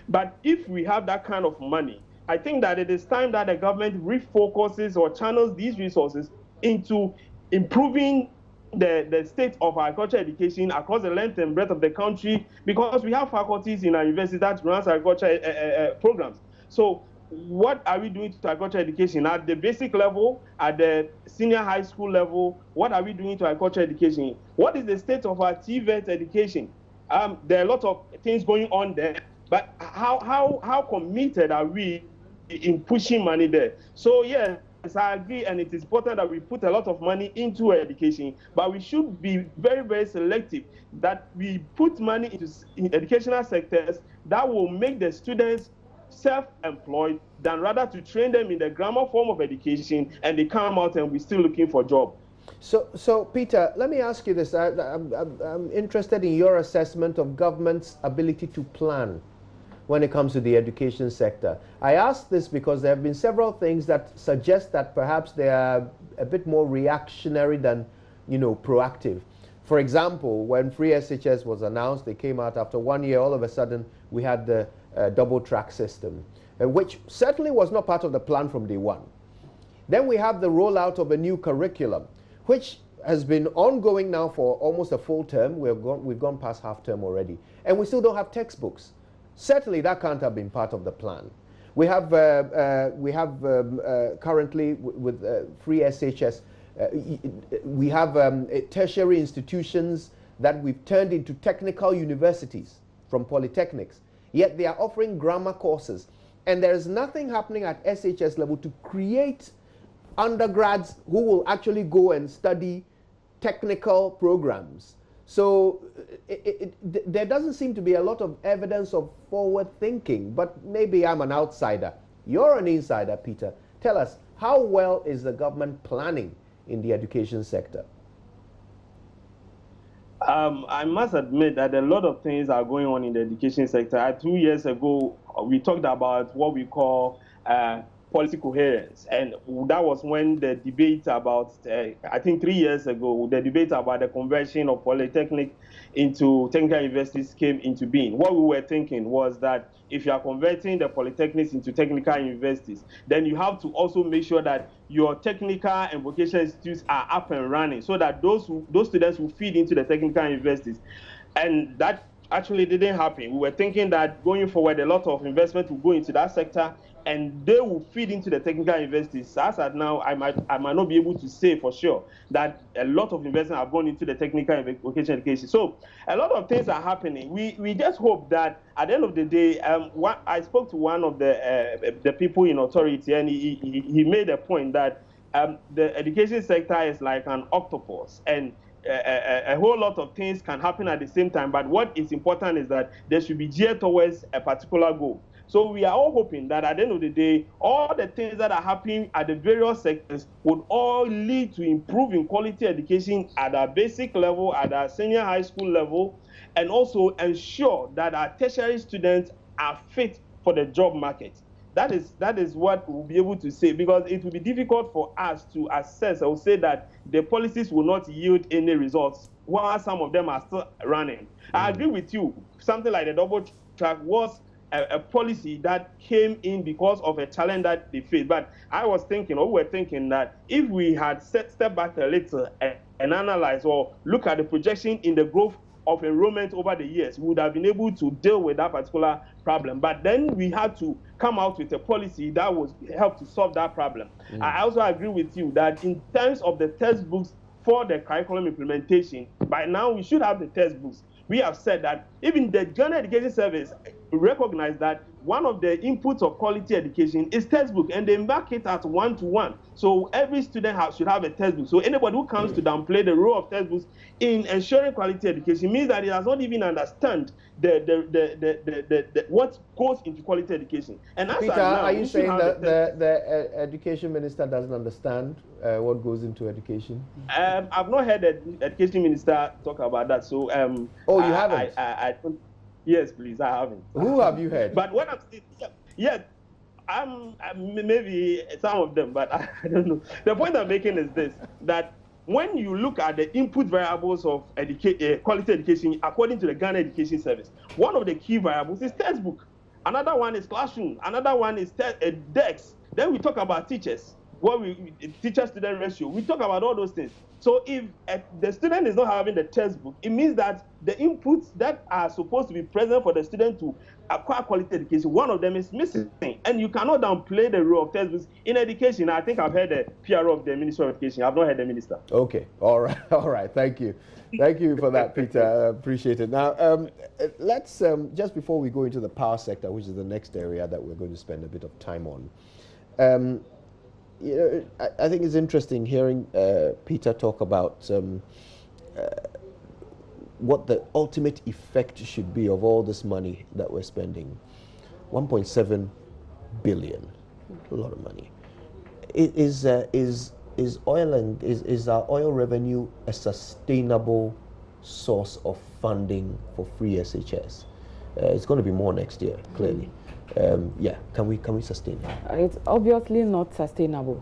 [SPEAKER 4] But if we have that kind of money, I think that it is time that the government refocuses or channels these resources into improving the state of agriculture education across the length and breadth of the country, because we have faculties in our universities that runs agriculture programs. So what are we doing to agriculture education at the basic level, at the senior high school level? What are we doing to agriculture education? What is the state of our TVET education? There are a lot of things going on there, but how committed are we in pushing money there? So yes, I agree, and it is important that we put a lot of money into education, but we should be very, very selective, that we put money into educational sectors that will make the students self-employed than rather to train them in the grammar form of education and they come out and we're still looking for a job.
[SPEAKER 1] So Peter, let me ask you this. I'm interested in your assessment of government's ability to plan when it comes to the education sector. I ask this because there have been several things that suggest that perhaps they are a bit more reactionary than, proactive. For example, when free SHS was announced, they came out after 1 year, all of a sudden we had the double track system, which certainly was not part of the plan from day one. Then we have the rollout of a new curriculum, which has been ongoing now for almost a full term. We've gone past half term already, and we still don't have textbooks. Certainly that can't have been part of the plan. We have currently with free SHS, we have tertiary institutions that we've turned into technical universities from polytechnics, yet they are offering grammar courses, and there is nothing happening at SHS level to create undergrads who will actually go and study technical programs. So there doesn't seem to be a lot of evidence of forward thinking, but maybe I'm an outsider. You're an insider, Peter. Tell us, how well is the government planning in the education sector?
[SPEAKER 4] I must admit that a lot of things are going on in the education sector. 2 years ago, we talked about what we call policy coherence, and that was when the debate about, I think 3 years ago, the debate about the conversion of polytechnic into technical universities came into being. What we were thinking was that if you are converting the polytechnics into technical universities, then you have to also make sure that your technical and vocational institutes are up and running, so that those students will feed into the technical universities. And that actually didn't happen. We were thinking that going forward, a lot of investment will go into that sector, and they will feed into the technical universities. As at now, I might not be able to say for sure that a lot of investment have gone into the technical and vocational education. So a lot of things are happening. We just hope that at the end of the day, I spoke to one of the people in authority, and he made a point that the education sector is like an octopus, and a whole lot of things can happen at the same time. But what is important is that there should be geared towards a particular goal. So we are all hoping that at the end of the day, all the things that are happening at the various sectors would all lead to improving quality education at our basic level, at our senior high school level, and also ensure that our tertiary students are fit for the job market. That is what we'll be able to say, because it will be difficult for us to assess or say that the policies will not yield any results while some of them are still running. I agree with you. Something like the double track was a policy that came in because of a challenge that they faced. But I was thinking, or we were thinking, that if we had stepped back a little and analyze or look at the projection in the growth of enrollment over the years, we would have been able to deal with that particular problem. But then we had to come out with a policy that would help to solve that problem. I also agree with you that in terms of the textbooks for the curriculum implementation, by now we should have the textbooks. We have said that even the General Education Service recognize that one of the inputs of quality education is textbook, and they mark it at 1-to-1. So every student should have a textbook. So anybody who comes to downplay the role of textbooks in ensuring quality education means that he does not even understand what goes into quality education. And as
[SPEAKER 1] Peter,
[SPEAKER 4] now,
[SPEAKER 1] are you saying that the education minister doesn't understand what goes into education?
[SPEAKER 4] I've not heard the education minister talk about that. So
[SPEAKER 1] oh, you haven't?
[SPEAKER 4] I don't. Yes, please, I haven't.
[SPEAKER 1] Who have you heard?
[SPEAKER 4] But what I'm saying, yeah, I'm maybe some of them, but I don't know. The point I'm making is this: that when you look at the input variables of quality education, according to the Ghana Education Service, one of the key variables is textbook. Another one is classroom. Another one is DEX. Then we talk about teachers. Teacher-student ratio. We talk about all those things. So if the student is not having the textbook, it means that the inputs that are supposed to be present for the student to acquire quality education, one of them is missing. And you cannot downplay the role of textbooks in education. I think I've heard the PR of the Minister of Education. I've not heard the minister.
[SPEAKER 1] Okay. All right. All right. Thank you. Thank you for that, Peter. I appreciate it. Now, let's, just before we go into the power sector, which is the next area that we're going to spend a bit of time on, you know, I think it's interesting hearing Peter talk about what the ultimate effect should be of all this money that we're spending. 1.7 billion, a lot of money. Is oil and is our oil revenue a sustainable source of funding for free SHS? It's going to be more next year, clearly. Yeah, can we sustain it?
[SPEAKER 3] It's obviously not sustainable.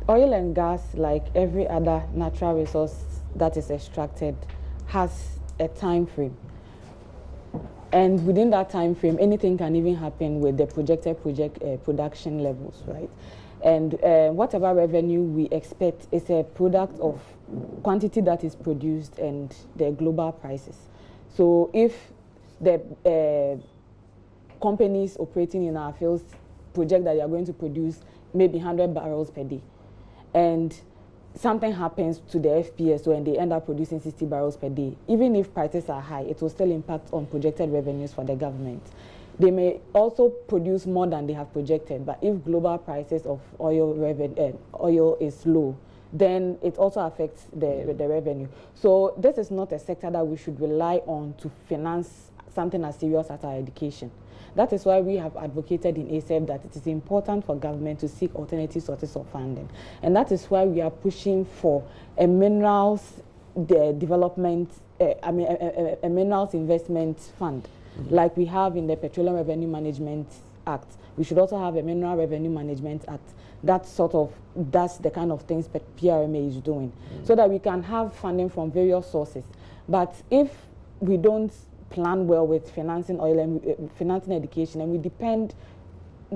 [SPEAKER 3] Oil and gas, like every other natural resource that is extracted, has a time frame. And within that time frame, anything can even happen with the projected production levels, right? And whatever revenue we expect is a product of quantity that is produced and the global prices. So if the companies operating in our fields project that they are going to produce maybe 100 barrels per day, and something happens to the FPSO and they end up producing 60 barrels per day, even if prices are high, it will still impact on projected revenues for the government. They may also produce more than they have projected, but if global prices of oil is low, then it also affects the revenue. So this is not a sector that we should rely on to finance something as serious as our education. That is why we have advocated in ASEP that it is important for government to seek alternative sources of funding. And that is why we are pushing for a minerals development, a minerals investment fund, like we have in the Petroleum Revenue Management Act. We should also have a Mineral Revenue Management Act. That's the kind of things PRMA is doing, so that we can have funding from various sources. But if we don't plan well with financing oil and financing education, and we depend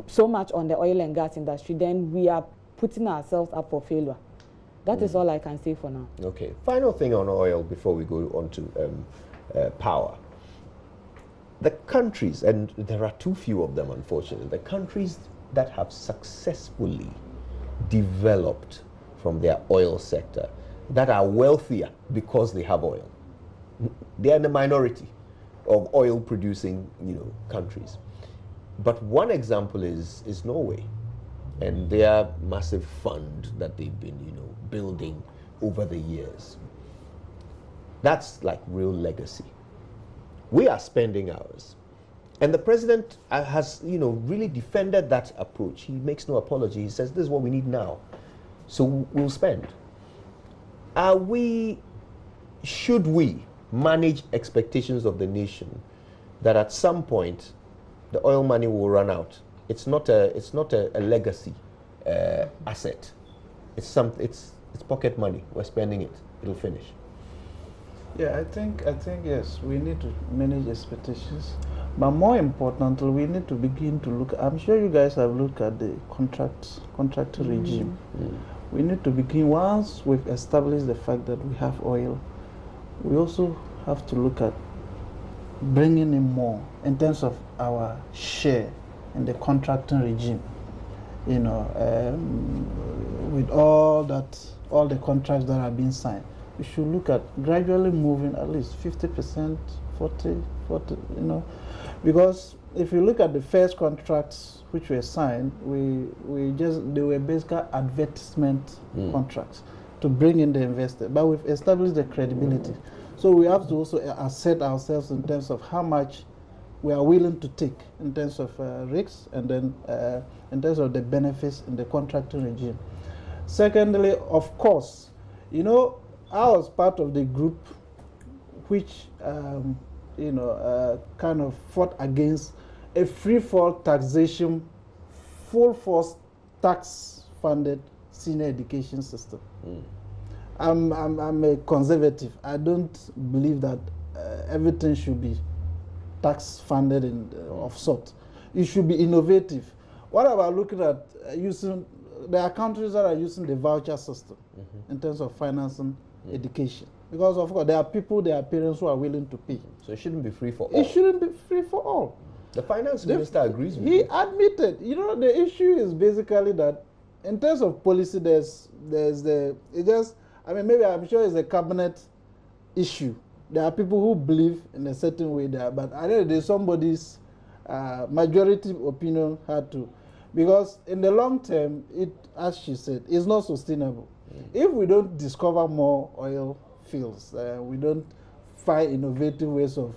[SPEAKER 3] so much on the oil and gas industry, then we are putting ourselves up for failure. That is all I can say for now.
[SPEAKER 1] Okay. Final thing on oil before we go on to power. The countries, and there are too few of them, unfortunately, the countries that have successfully developed from their oil sector, that are wealthier because they have oil, they are in the minority of oil producing, countries. But one example is Norway and their massive fund that they've been, building over the years. That's like real legacy. We are spending ours. And the president has, really defended that approach. He makes no apology. He says, this is what we need now. So we'll spend. Should we manage expectations of the nation that at some point the oil money will run out? It's not a legacy asset. It's pocket money. We're spending it. It'll finish.
[SPEAKER 2] Yeah, I think yes, we need to manage expectations, but more importantly, we need to begin to look. I'm sure you guys have looked at the contract regime. We need to begin, once we've established the fact that we have oil, we also have to look at bringing in more in terms of our share in the contracting regime. With all the contracts that are being signed, we should look at gradually moving at least 50%, 40, Because if you look at the first contracts which were signed, they were basically advertisement contracts to bring in the investor. But we've established the credibility. So we have to also assert ourselves in terms of how much we are willing to take in terms of risks, and then in terms of the benefits in the contracting regime. Secondly, of course, you know, I was part of the group which kind of fought against a free-fall taxation, full-force tax-funded senior education system. I'm a conservative. I don't believe that everything should be tax-funded of sort. It should be innovative. What about looking at using, there are countries that are using the voucher system in terms of financing education. Because, of course, there are parents who are willing to pay.
[SPEAKER 1] So it shouldn't be free for all.
[SPEAKER 2] It shouldn't be free for all.
[SPEAKER 1] The finance minister agrees with
[SPEAKER 2] you. He
[SPEAKER 1] admitted,
[SPEAKER 2] you know, the issue is basically that in terms of policy, maybe I'm sure it's a cabinet issue. There are people who believe in a certain way there, but I know there's somebody's majority opinion had to. Because in the long term, as she said, it's not sustainable. If we don't discover more oil fields, we don't find innovative ways of,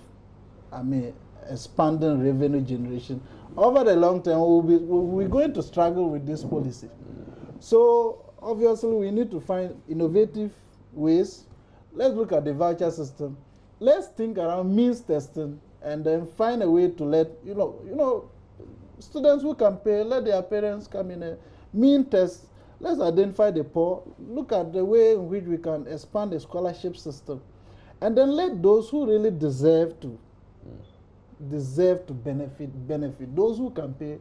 [SPEAKER 2] expanding revenue generation, over the long term, we're going to struggle with this policy. So obviously, we need to find innovative ways. Let's look at the voucher system. Let's think around means testing, and then find a way to let students who can pay, let their parents come in a mean test. Let's identify the poor. Look at the way in which we can expand the scholarship system, and then let those who really deserve to benefit. Those who can pay.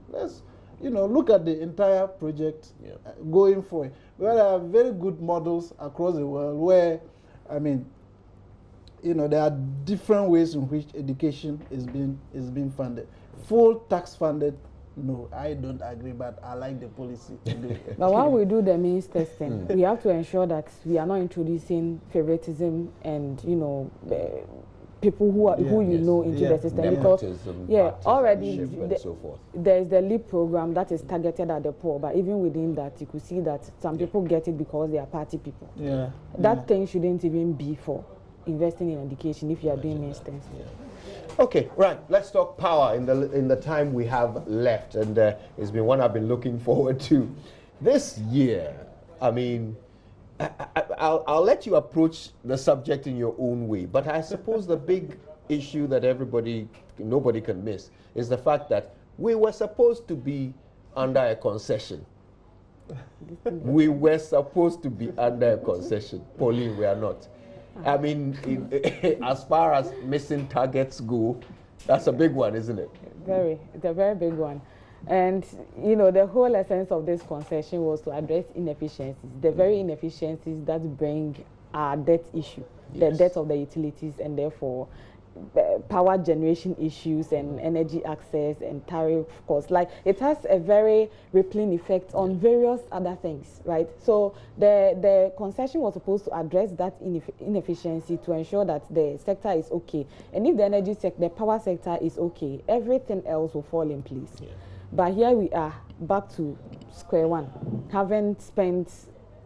[SPEAKER 2] Let's look at the entire project going forward. There are very good models across the world where, there are different ways in which education is being funded. Full tax funded, no, I don't agree, but I like the policy.
[SPEAKER 3] But while we do the means testing, we have to ensure that we are not introducing favoritism and people who into the system, because already there is the LEAP program that is targeted at the poor, but even within that you could see that some people get it because they are party people. That thing shouldn't even be for investing in education if you are doing means testing.
[SPEAKER 1] Okay, right. Let's talk power in the time we have left, and it's been one I've been looking forward to. This year, I'll let you approach the subject in your own way, but I suppose the big issue that nobody can miss is the fact that we were supposed to be under a concession. We were supposed to be under a concession. Pauline, we are not. As far as missing targets go, that's a big one, isn't it?
[SPEAKER 3] It's a very big one. And, the whole essence of this concession was to address inefficiencies, the very inefficiencies that bring our debt issue, the debt of the utilities, and therefore power generation issues and energy access and tariff costs. Like, it has a very rippling effect on various other things, right? So the concession was supposed to address that inefficiency to ensure that the sector is okay. And if the energy sector, the power sector is okay, everything else will fall in place. But here we are, back to square one, having spent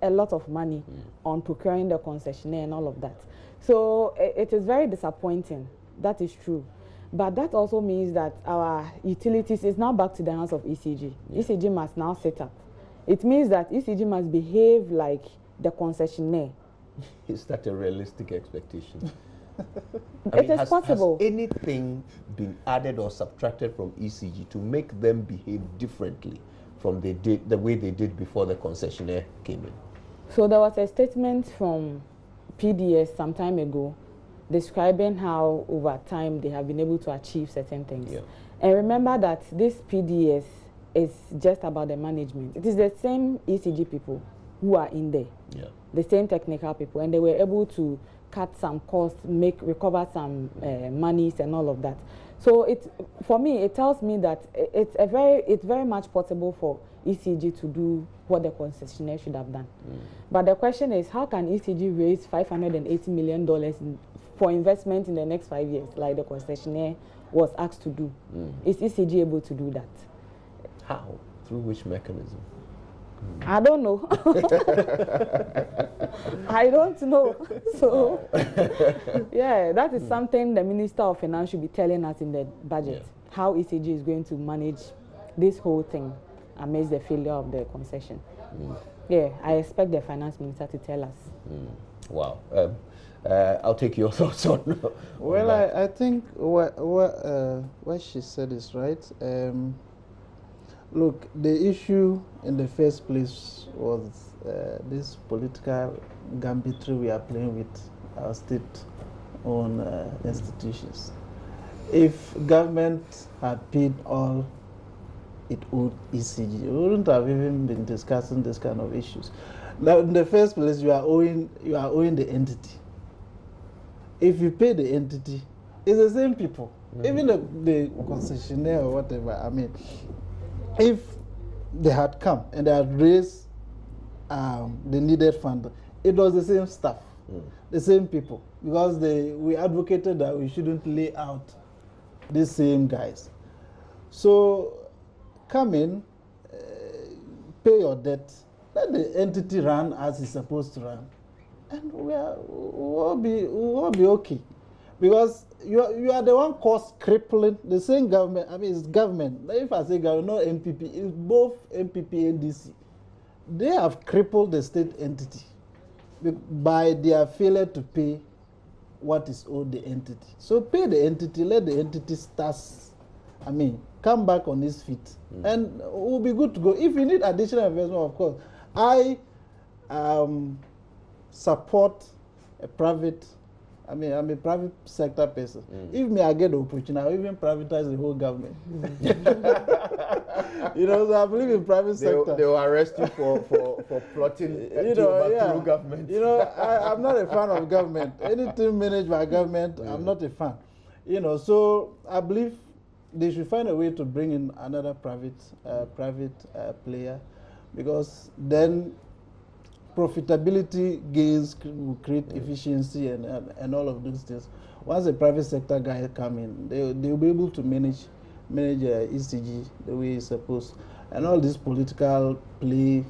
[SPEAKER 3] a lot of money on procuring the concessionaire and all of that. So it is very disappointing. That is true. But that also means that our utilities is now back to the hands of ECG. ECG must now set up. It means that ECG must behave like the concessionaire.
[SPEAKER 1] Is that a realistic expectation?
[SPEAKER 3] It is possible.
[SPEAKER 1] Has anything been added or subtracted from ECG to make them behave differently from the way they did before the concessionaire came in?
[SPEAKER 3] So there was a statement from PDS some time ago describing how over time they have been able to achieve certain things. And remember that this PDS is just about the management. It is the same ECG people who are in there, the same technical people, and they were able to cut some costs, recover some monies and all of that. So for me, it tells me that it's very much possible for ECG to do what the concessionaire should have done. But the question is, how can ECG raise $580 million for investment in the next 5 years, like the concessionaire was asked to do? Is ECG able to do that?
[SPEAKER 1] How? Through which mechanism?
[SPEAKER 3] I don't know. I don't know. So, yeah, that is something the Minister of Finance should be telling us in the budget, how ECG is going to manage this whole thing amidst the failure of the concession. Yeah, I expect the Finance Minister to tell us.
[SPEAKER 1] Wow. I'll take your thoughts on
[SPEAKER 2] Well,
[SPEAKER 1] that.
[SPEAKER 2] I think what she said is right. Look, the issue in the first place was this political gambitry we are playing with our state-owned institutions. If government had paid all it owed ECG, we wouldn't have even been discussing this kind of issues. Now, in the first place, you are owing the entity. If you pay the entity, it's the same people. Even the concessionaire or whatever. I mean, if they had come and they had raised the needed fund, it was the same stuff, the same people, because we advocated that we shouldn't lay out these same guys. So come in, pay your debt, let the entity run as it's supposed to run, and we'll be okay. Because you are the one caused crippling the same government. I mean, it's government. If I say government, not MPP, it's both MPP and DC. They have crippled the state entity by their failure to pay what is owed the entity. So pay the entity, let the entity start, come back on its feet, and we'll be good to go. If you need additional investment, of course, I support a private. I'm a private sector person. If I get the opportunity, I'll even privatize the whole government. So I believe in private sector.
[SPEAKER 1] They will arrest you for plotting to overthrow government.
[SPEAKER 2] I'm not a fan of government. Anything managed by government, I'm not a fan. So I believe they should find a way to bring in another private player, because then profitability gains will create efficiency and all of those things. Once the private sector guys come in, they'll be able to manage ECG the way it's supposed. And all these political play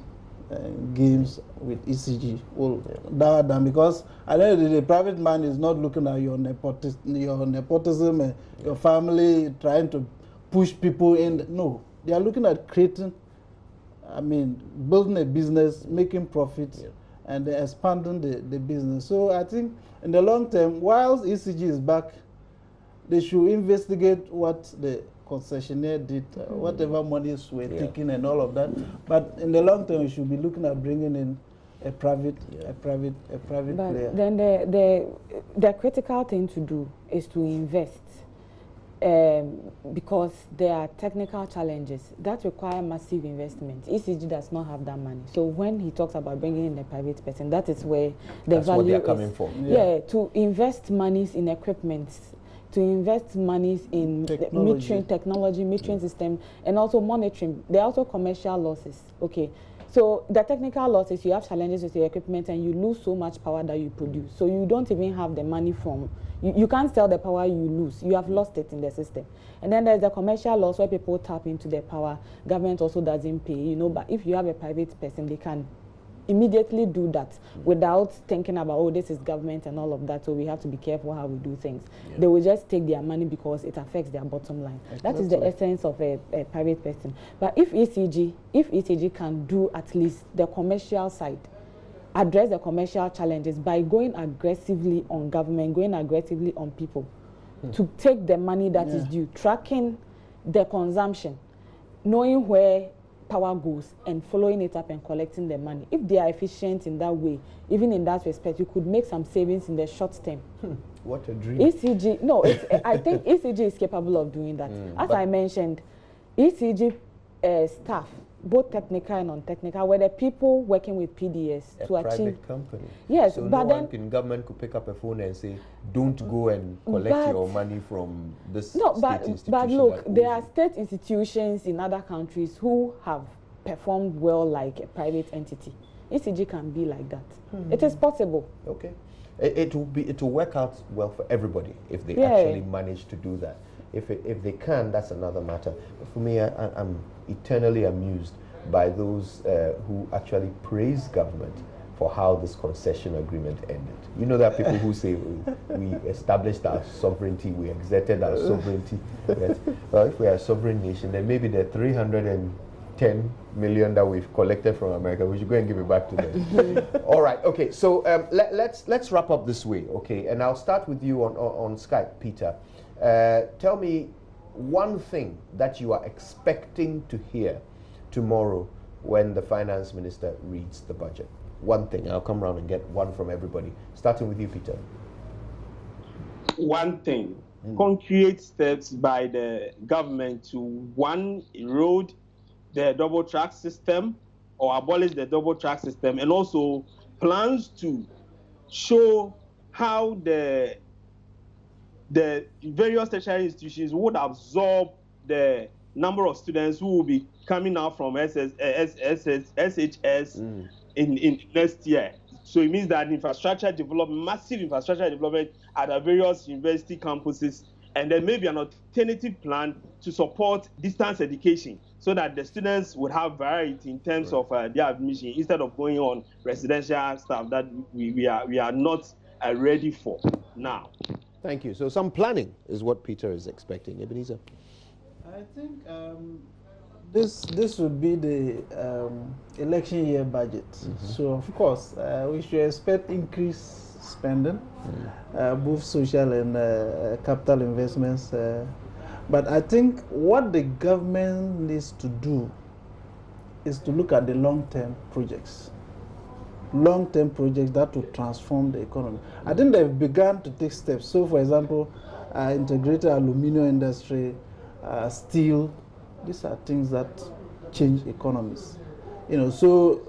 [SPEAKER 2] games with ECG will die down, because at the end of the day, the private man is not looking at your nepotism, your family trying to push people in. No, they are looking at creating, building a business, making profits, and expanding the business. So I think in the long term, whilst ECG is back, they should investigate what the concessionaire did, whatever monies were taken and all of that. But in the long term, we should be looking at bringing in a private player.
[SPEAKER 3] Then the critical thing to do is to invest. Because there are technical challenges that require massive investment. ECG does not have that money. So when he talks about bringing in a private person, that is where the
[SPEAKER 1] That's
[SPEAKER 3] value
[SPEAKER 1] what they're
[SPEAKER 3] is.
[SPEAKER 1] coming from.
[SPEAKER 3] Yeah, to invest monies in equipment, to invest monies in metering system, and also monitoring. There are also commercial losses. Okay. So the technical losses, you have challenges with your equipment and you lose so much power that you produce. So you don't even have the money from, you can't sell the power you lose. You have lost it in the system. And then there's the commercial loss where people tap into the power. Government also doesn't pay, but if you have a private person, they can immediately do that without thinking about, oh, this is government and all of that, so we have to be careful how we do things. They will just take their money because it affects their bottom line. That is the essence of a private person. But if ECG can do at least the commercial side, address the commercial challenges by going aggressively on government, going aggressively on people, to take the money that is due, tracking the consumption, knowing where power goes and following it up and collecting the money. If they are efficient in that way, even in that respect, you could make some savings in the short term.
[SPEAKER 1] What a dream.
[SPEAKER 3] ECG, no, I think ECG is capable of doing that. As I mentioned, ECG staff, both technical and non-technical, were the people working with PDS to achieve.
[SPEAKER 1] Private company.
[SPEAKER 3] Yes,
[SPEAKER 1] so
[SPEAKER 3] but
[SPEAKER 1] no
[SPEAKER 3] then
[SPEAKER 1] one in government could pick up a phone and say, "Don't go and collect your money from this state institution."
[SPEAKER 3] But look, there are state institutions in other countries who have performed well like a private entity. ECG can be like that. It is possible.
[SPEAKER 1] Okay, it will work out well for everybody if they actually manage to do that. If they can, that's another matter. But for me, I'm eternally amused by those who actually praise government for how this concession agreement ended. You know, there are people who say we established our sovereignty, we exerted our sovereignty. Yes. Well, if we are a sovereign nation, then maybe the 310 million that we've collected from America, we should go and give it back to them. All right. Okay. So let's wrap up this way. Okay. And I'll start with you on Skype, Peter. Tell me one thing that you are expecting to hear tomorrow when the finance minister reads the budget. One thing. I'll come around and get one from everybody. Starting with you, Peter.
[SPEAKER 4] One thing. Concrete steps by the government to, one, erode the double track system or abolish the double track system, and also plans to show how the various tertiary institutions would absorb the number of students who will be coming out from SHS in next year. So it means that infrastructure development, massive infrastructure development at the various university campuses, and then maybe an alternative plan to support distance education so that the students would have variety in terms of their admission instead of going on residential stuff that we are not ready for now.
[SPEAKER 1] Thank you. So some planning is what Peter is expecting. Ebenezer?
[SPEAKER 2] I think this would be the election year budget. So of course we should expect increased spending, both social and capital investments. But I think what the government needs to do is to look at the long-term projects. Long-term projects that will transform the economy. I think they've begun to take steps. So, for example, integrated aluminum industry, steel. These are things that change economies. You know, so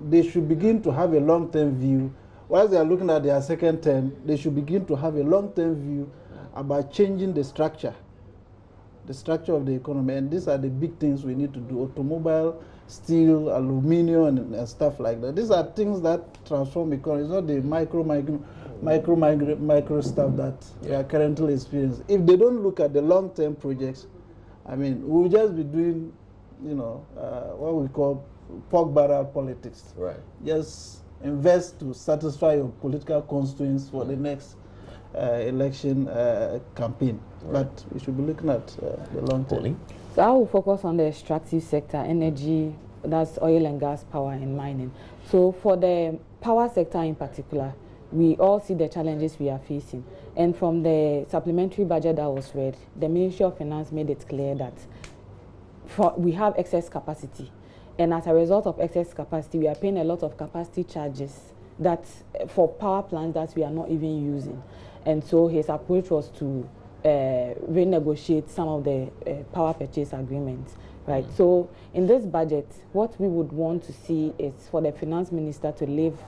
[SPEAKER 2] they should begin to have a long-term view. While they are looking at their second term, they should begin to have a long-term view about changing the structure of the economy. And these are the big things we need to do: automobile, steel, aluminum, and stuff like that. These are things that transform economy. It's not the micro stuff that we are currently experiencing. If they don't look at the long-term projects, I mean, we'll just be doing, you know, what we call pork barrel politics.
[SPEAKER 1] Right.
[SPEAKER 2] Just invest to satisfy your political constituents for the next election campaign. Right. But we should be looking at the long term.
[SPEAKER 3] So I will focus on the extractive sector, energy, that's oil and gas, power and mining. So for the power sector in particular, we all see the challenges we are facing. And from the supplementary budget that was read, the Ministry of Finance made it clear that we have excess capacity. And as a result of excess capacity, we are paying a lot of capacity charges that for power plants that we are not even using. And so his approach was to renegotiate some of the power purchase agreements, right? So in this budget, what we would want to see is for the finance minister to live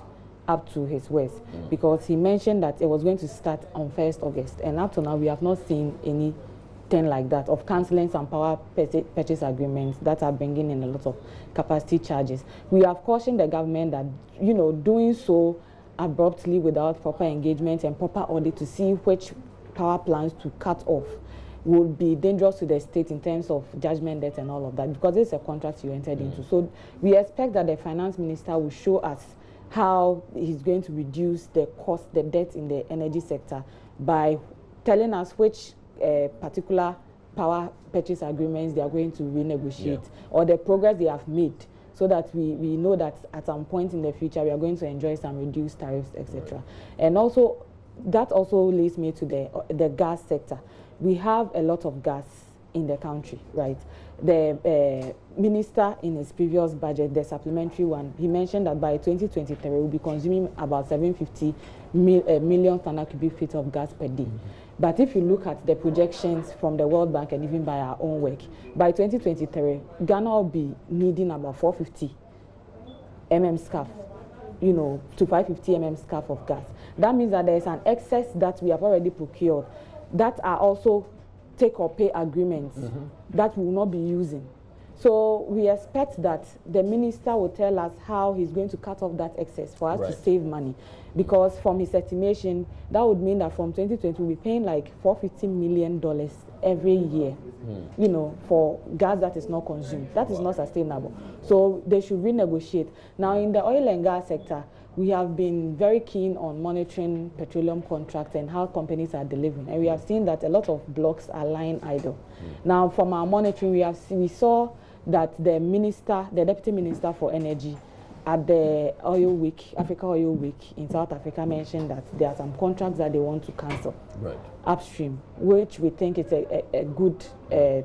[SPEAKER 3] up to his words, because he mentioned that it was going to start on 1st August, and up to now we have not seen anything like that, of cancelling some power purchase agreements that are bringing in a lot of capacity charges. We have cautioned the government that, you know, doing so abruptly without proper engagement and proper audit to see which power plants to cut off would be dangerous to the state in terms of judgment debt and all of that, because it's a contract you entered into. So we expect that the finance minister will show us how he's going to reduce the cost, the debt in the energy sector by telling us which particular power purchase agreements they are going to renegotiate, or the progress they have made, so that we know that at some point in the future we are going to enjoy some reduced tariffs, etc. And also, that also leads me to the gas sector. We have a lot of gas in the country, right? The minister in his previous budget, the supplementary one, he mentioned that by 2023 we'll be consuming about 750 million standard cubic feet of gas per day. But if you look at the projections from the World Bank and even by our own work, by 2023, Ghana will be needing about 450 scarf, to 550 scarf of gas. That means that there is an excess that we have already procured that are also take or pay agreements that we will not be using. So we expect that the minister will tell us how he's going to cut off that excess for us to save money. Because from his estimation, that would mean that from 2020, we'll be paying like $450 million every year, for gas that is not consumed. That is not sustainable. So they should renegotiate. Now, in the oil and gas sector, we have been very keen on monitoring petroleum contracts and how companies are delivering. And we have seen that a lot of blocks are lying idle. Now, from our monitoring, we saw that the Deputy Minister for Energy at the Oil Week, Africa Oil Week in South Africa mentioned that there are some contracts that they want to cancel upstream, which we think is a good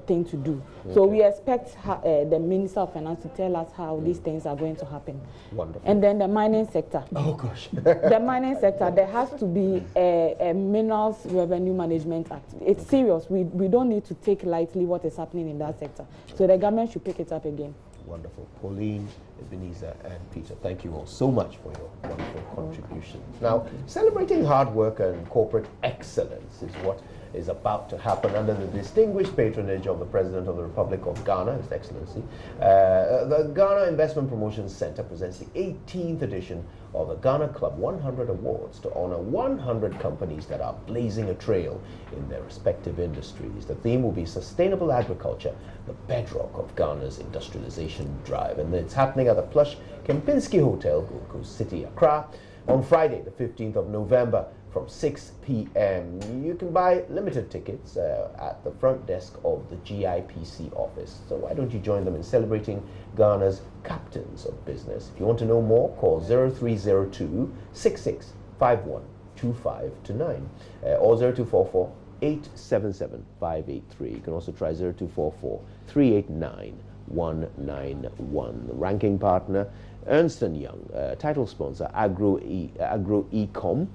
[SPEAKER 3] thing to do. So we expect the Minister of Finance to tell us how these things are going to happen.
[SPEAKER 1] Wonderful.
[SPEAKER 3] And then the mining sector.
[SPEAKER 1] Oh gosh.
[SPEAKER 3] The mining sector, there has to be a Minerals Revenue Management Act. It's serious. We don't need to take lightly what is happening in that sector. So the government should pick it up again.
[SPEAKER 1] Wonderful. Pauline, Ebenezer, and Peter, thank you all so much for your wonderful contribution. Now, celebrating hard work and corporate excellence is what is about to happen under the distinguished patronage of the President of the Republic of Ghana, His Excellency. The Ghana Investment Promotion Center presents the 18th edition of the Ghana Club 100 Awards to honor 100 companies that are blazing a trail in their respective industries. The theme will be sustainable agriculture, the bedrock of Ghana's industrialization drive. And it's happening at the plush Kempinski Hotel, Gold Coast City, Accra, on Friday, the 15th of November, from 6 p.m. You can buy limited tickets at the front desk of the GIPC office. So why don't you join them in celebrating Ghana's captains of business? If you want to know more, call 0302 6651 2529 or 0244 877 583. You can also try 0244 389 191. The ranking partner, Ernst & Young. Title sponsor, Agro Ecom.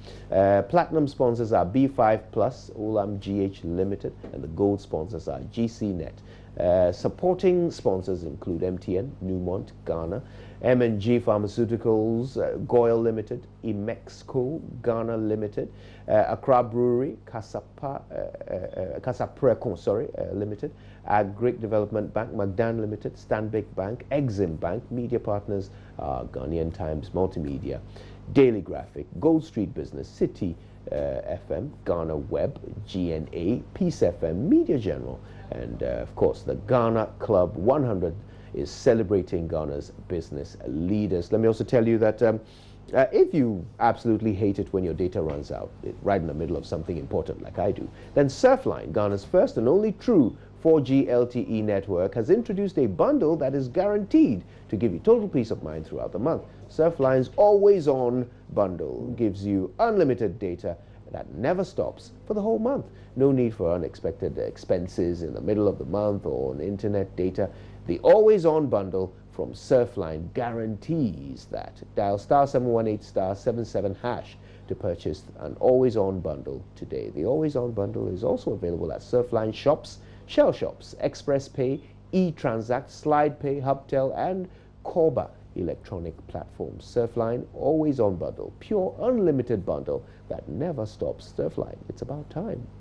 [SPEAKER 1] Platinum sponsors are B5 Plus, Olam GH Limited, and the gold sponsors are GCNet. Supporting sponsors include MTN, Newmont, Ghana, M&G Pharmaceuticals, Goyle Limited, Imexco, Ghana Limited, Accra Brewery, Casaprecon, Limited, Agric Development Bank, Magdan Limited, Stanbic Bank, Exim Bank. Media partners are Ghanaian Times Multimedia, Daily Graphic, Gold Street Business, City FM, Ghana Web, GNA, Peace FM, Media General, and of course the Ghana Club 100 is celebrating Ghana's business leaders. Let me also tell you that if you absolutely hate it when your data runs out, right in the middle of something important like I do, then Surfline, Ghana's first and only true 4G LTE network, has introduced a bundle that is guaranteed to give you total peace of mind throughout the month. Surfline's always-on bundle gives you unlimited data that never stops for the whole month. No need for unexpected expenses in the middle of the month or on internet data. The always-on bundle from Surfline guarantees that. Dial *718 *77 hash to purchase an always-on bundle today. The always-on bundle is also available at Surfline shops, Shell shops, Express Pay, eTransact, Slide Pay, Hubtel, and Korba electronic platforms. Surfline always-on bundle, pure unlimited bundle that never stops. Surfline, it's about time.